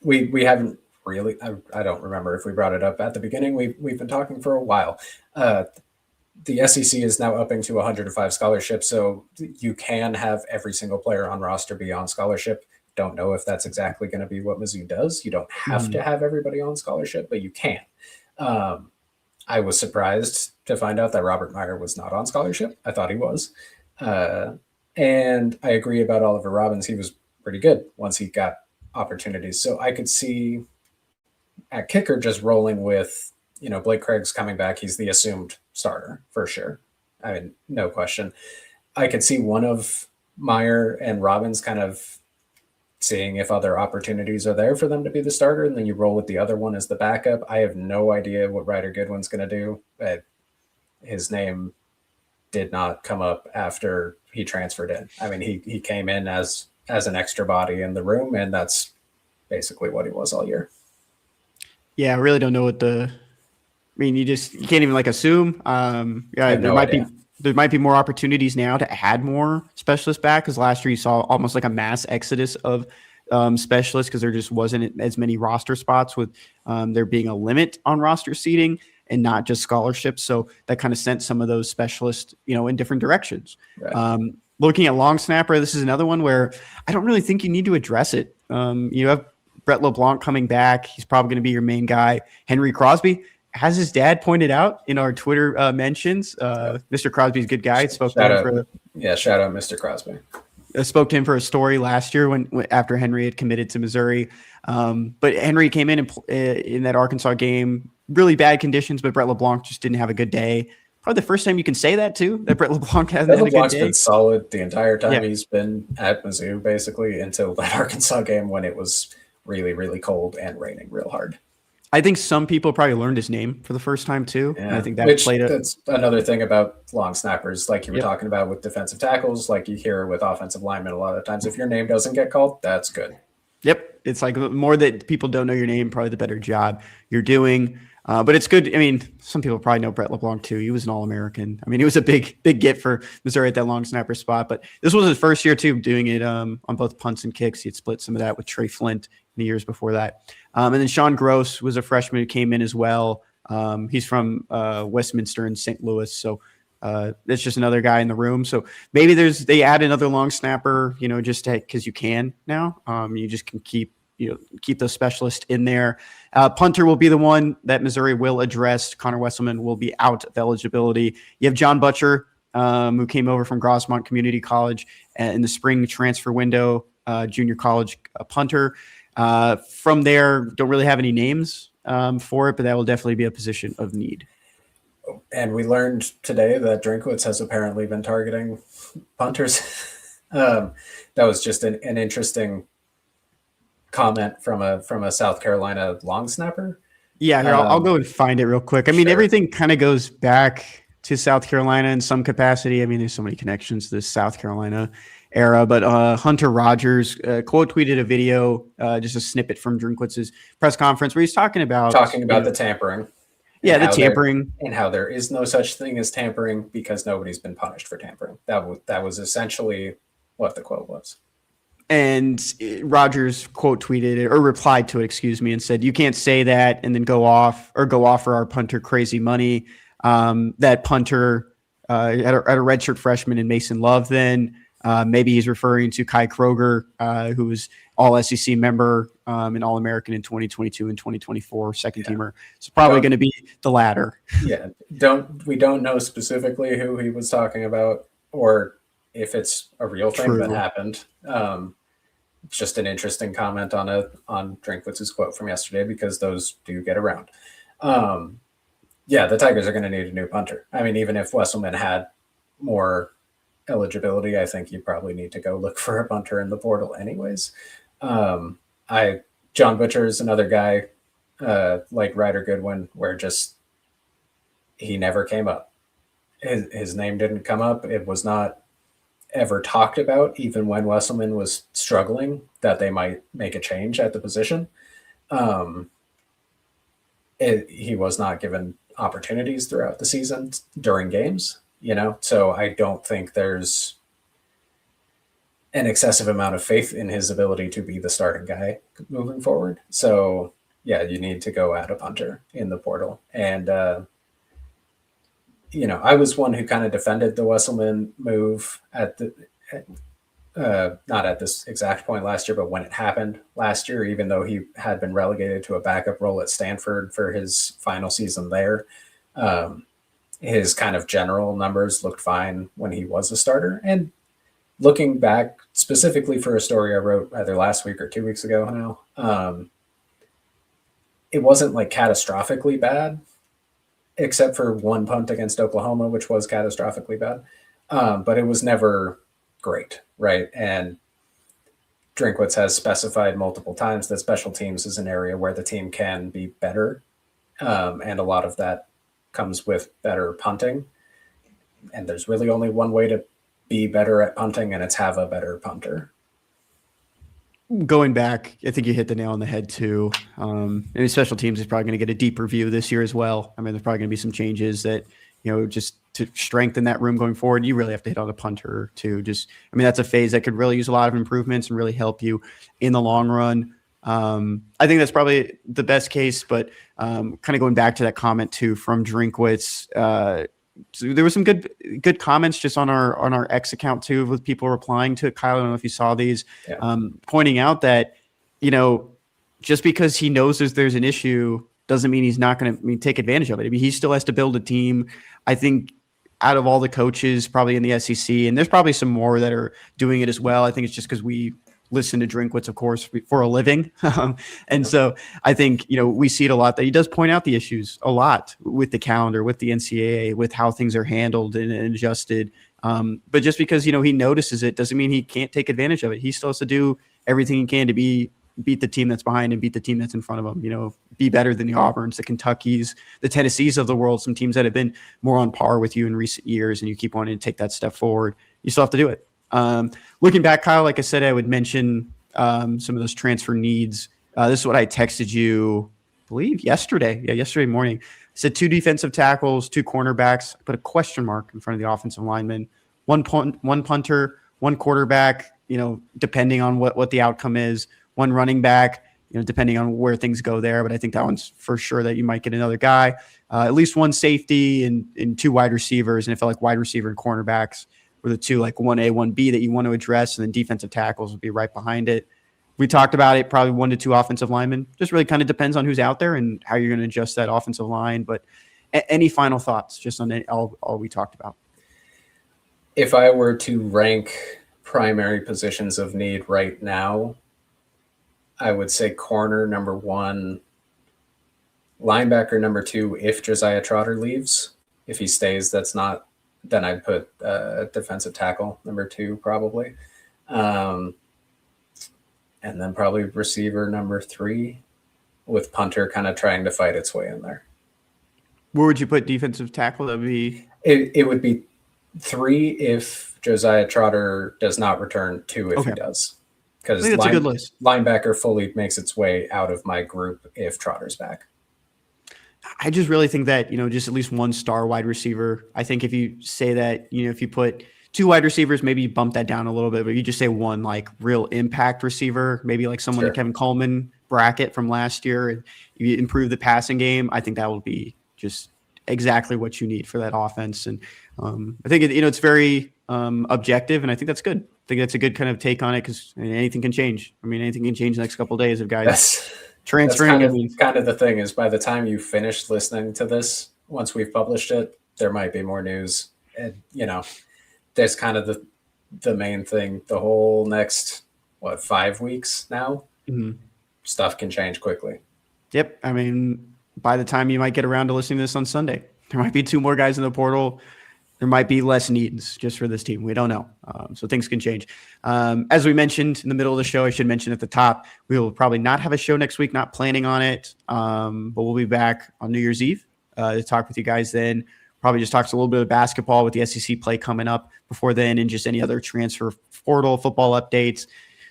we haven't really. I don't remember if we brought it up at the beginning. We've been talking for a while. The SEC is now upping to 105 scholarships, so you can have every single player on roster be on scholarship. Don't know if that's exactly going to be what Mizzou does. You don't have to have everybody on scholarship, but you can. I was surprised to find out that Robert Meyer was not on scholarship. I thought he was. And I agree about Oliver Robbins. He was pretty good once he got opportunities. So I could see at kicker just rolling with, Blake Craig's coming back. He's the assumed starter for sure. I mean, no question. I could see one of Meyer and Robbins kind of seeing if other opportunities are there for them to be the starter, and then you roll with the other one as the backup. I have no idea what Ryder Goodwin's going to do, but his name did not come up after he transferred in. I mean, he came in as an extra body in the room, and that's basically what he was all year. Yeah, I really don't know what you can't even assume. There might be more opportunities now to add more specialists back, because last year you saw almost like a mass exodus of specialists because there just wasn't as many roster spots, with there being a limit on roster seating and not just scholarships. So that kind of sent some of those specialists, in different directions. Right. Looking at long snapper, this is another one where I don't really think you need to address it. You have Brett LeBlanc coming back. He's probably going to be your main guy. Henry Crosby, as his dad pointed out in our Twitter mentions, Mr. Crosby's a good guy. Shout out Mr. Crosby. I spoke to him for a story last year after Henry had committed to Missouri. But Henry came in that Arkansas game, really bad conditions, but Brett LeBlanc just didn't have a good day. Probably the first time you can say that too, that Brett LeBlanc hasn't had a good day. Been solid the entire time he's been at Mizzou, basically, until that Arkansas game when it was really, really cold and raining real hard. I think some people probably learned his name for the first time too. Yeah. And I think that that's another thing about long snappers, like you were talking about with defensive tackles, like you hear with offensive linemen a lot of times. If your name doesn't get called, that's good. Yep. It's like the more that people don't know your name, probably the better job you're doing. But it's good. I mean, some people probably know Brett LeBlanc too. He was an All-American. I mean, he was a big get for Missouri at that long snapper spot. But this was his first year too, doing it on both punts and kicks. He had split some of that with Trey Flint in the years before that. And then Sean Gross was a freshman who came in as well. He's from Westminster in St. Louis. So that's just another guy in the room. So maybe they add another long snapper, just because you can now. You just can keep those specialists in there. Punter will be the one that Missouri will address. Connor Wesselman will be out of eligibility. You have John Butcher, who came over from Grossmont Community College in the spring transfer window, junior college punter. From there, don't really have any names for it, but that will definitely be a position of need. And we learned today that Drinkwitz has apparently been targeting punters. That was just an interesting comment from a South Carolina long snapper. Yeah, here, I'll go and find it real quick. I mean, everything kind of goes back to South Carolina in some capacity. I mean, there's so many connections to this South Carolina era, but Hunter Rogers quote tweeted a video, just a snippet from Drinkwitz's press conference where he's talking about the tampering. Yeah, the tampering. And how there is no such thing as tampering because nobody's been punished for tampering. That was essentially what the quote was. And Rogers quote tweeted it, or replied to it, and said, "You can't say that and then go offer our punter crazy money." That punter at a redshirt freshman in Mason Love. Then maybe he's referring to Kai Kroger, who was All SEC member and All American in 2022 and 2024, second teamer. It's probably going to be the latter. Yeah, we don't know specifically who he was talking about or if it's a real thing that happened. It's just an interesting comment on Drinkwitz's quote from yesterday because those do get around. The Tigers are going to need a new punter. I mean, even if Wesselman had more eligibility, I think you probably need to go look for a punter in the portal anyways. John Butcher is another guy like Ryder Goodwin where just he never came up. His name didn't come up. It was not ever talked about, even when Wesselman was struggling, that they might make a change at the position. He was not given opportunities throughout the season during games, so I don't think there's an excessive amount of faith in his ability to be the starting guy moving forward. So yeah, you need to go add a punter in the portal. And, I was one who kind of defended the Wesselman move not at this exact point last year, but when it happened last year, even though he had been relegated to a backup role at Stanford for his final season there. His kind of general numbers looked fine when he was a starter. And looking back specifically for a story I wrote either last week or 2 weeks ago now, it wasn't like catastrophically bad, except for one punt against Oklahoma, which was catastrophically bad. But it was never great, right? And Drinkwitz has specified multiple times that special teams is an area where the team can be better. And a lot of that comes with better punting. And there's really only one way to be better at punting, and it's have a better punter. Going back, I think you hit the nail on the head too. Maybe special teams is probably going to get a deeper view this year as well. I mean, there's probably going to be some changes that, just to strengthen that room going forward, you really have to hit on the punter too. That's a phase that could really use a lot of improvements and really help you in the long run. I think that's probably the best case, but kind of going back to that comment too from Drinkwitz, so there were some good comments just on our X account too, with people replying to it. Kyle, I don't know if you saw these, pointing out that, just because he knows there's an issue doesn't mean he's not going to take advantage of it. I mean, he still has to build a team. I think out of all the coaches probably in the SEC, and there's probably some more that are doing it as well. I think it's just because we listen to Drinkwitz, of course, for a living. And so I think, we see it a lot that he does point out the issues a lot with the calendar, with the NCAA, with how things are handled and adjusted. But just because, he notices it doesn't mean he can't take advantage of it. He still has to do everything he can to beat the team that's behind and beat the team that's in front of him, be better than the Auburns, the Kentuckys, the Tennessees of the world, some teams that have been more on par with you in recent years, and you keep wanting to take that step forward. You still have to do it. Looking back, Kyle, like I said, I would mention some of those transfer needs. This is what I texted you, I believe, yesterday. Yeah, yesterday morning. I said 2 defensive tackles, 2 cornerbacks. I put a question mark in front of the offensive lineman, one punter, 1 quarterback, depending on what the outcome is, 1 running back, depending on where things go there. But I think that one's for sure that you might get another guy, at least 1 safety and 2 wide receivers. And it felt like wide receiver and cornerbacks were the 2, like 1A, 1B that you want to address. And then defensive tackles would be right behind it. We talked about it, probably 1 to 2 offensive linemen. Just really kind of depends on who's out there and how you're going to adjust that offensive line. But any final thoughts just on all we talked about? If I were to rank primary positions of need right now, I would say corner number 1, linebacker number 2. If Josiah Trotter leaves, if he stays, then I'd put defensive tackle number 2 probably. And then probably receiver number 3, with punter kind of trying to fight its way in there. Where would you put defensive tackle? That would be it would be 3 if Josiah Trotter does not return, 2 if he does. Because that's a good list. Linebacker fully makes its way out of my group if Trotter's back. I just really think that, just at least 1 star wide receiver. I think if you say that, if you put 2 wide receivers, maybe you bump that down a little bit, but you just say 1 like real impact receiver, maybe like someone like Kevin Coleman bracket from last year, and you improve the passing game. I think that will be just exactly what you need for that offense. And I think it's very objective, and I think that's good. I think that's a good kind of take on it, because anything can change. I mean, anything can change the next couple of days of guys transferring. That's kind of the thing is, by the time you finish listening to this, once we've published it, there might be more news. And, that's kind of the main thing. The whole next, 5 weeks now, stuff can change quickly. Yep. I mean, by the time you might get around to listening to this on Sunday, there might be 2 more guys in the portal. There might be less needs just for this team. We don't know. So things can change. As we mentioned in the middle of the show, I should mention at the top, we will probably not have a show next week, not planning on it. But we'll be back on New Year's Eve to talk with you guys then. Probably just talks a little bit of basketball with the SEC play coming up before then, and just any other transfer portal football updates,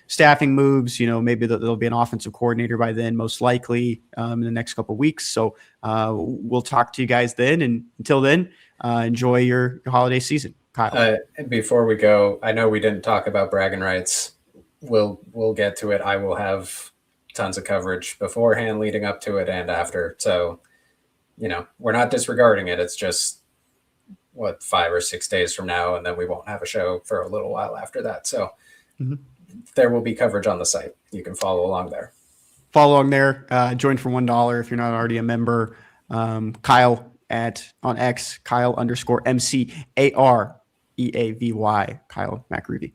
staffing moves. Maybe there'll be an offensive coordinator by then, most likely in the next couple of weeks. So we'll talk to you guys then. And until then, enjoy your holiday season. Kyle. Before we go, I know we didn't talk about bragging rights. We'll get to it. I will have tons of coverage beforehand, leading up to it, and after. So, we're not disregarding it. It's just 5 or 6 days from now, and then we won't have a show for a little while after that. So there will be coverage on the site. You can follow along there. Join for $1 if you're not already a member. Kyle on X, Kyle_MCAREAVY, Kyle McAreavy.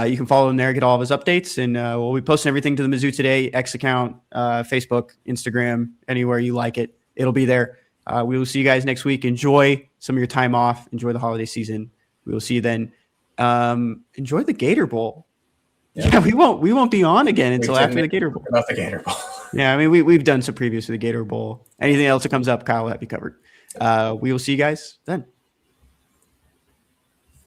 You can follow him there, get all of his updates, and we'll be posting everything to the Mizzou Today X account, Facebook, Instagram, anywhere you like it. It'll be there. We will see you guys next week. Enjoy some of your time off. Enjoy the holiday season. We will see you then. Enjoy the Gator Bowl. Yeah, we won't be on again until after the Gator Bowl. About the Gator Bowl. Yeah, I mean, we've done some previews for the Gator Bowl. Anything else that comes up, Kyle will have you covered. We will see you guys then.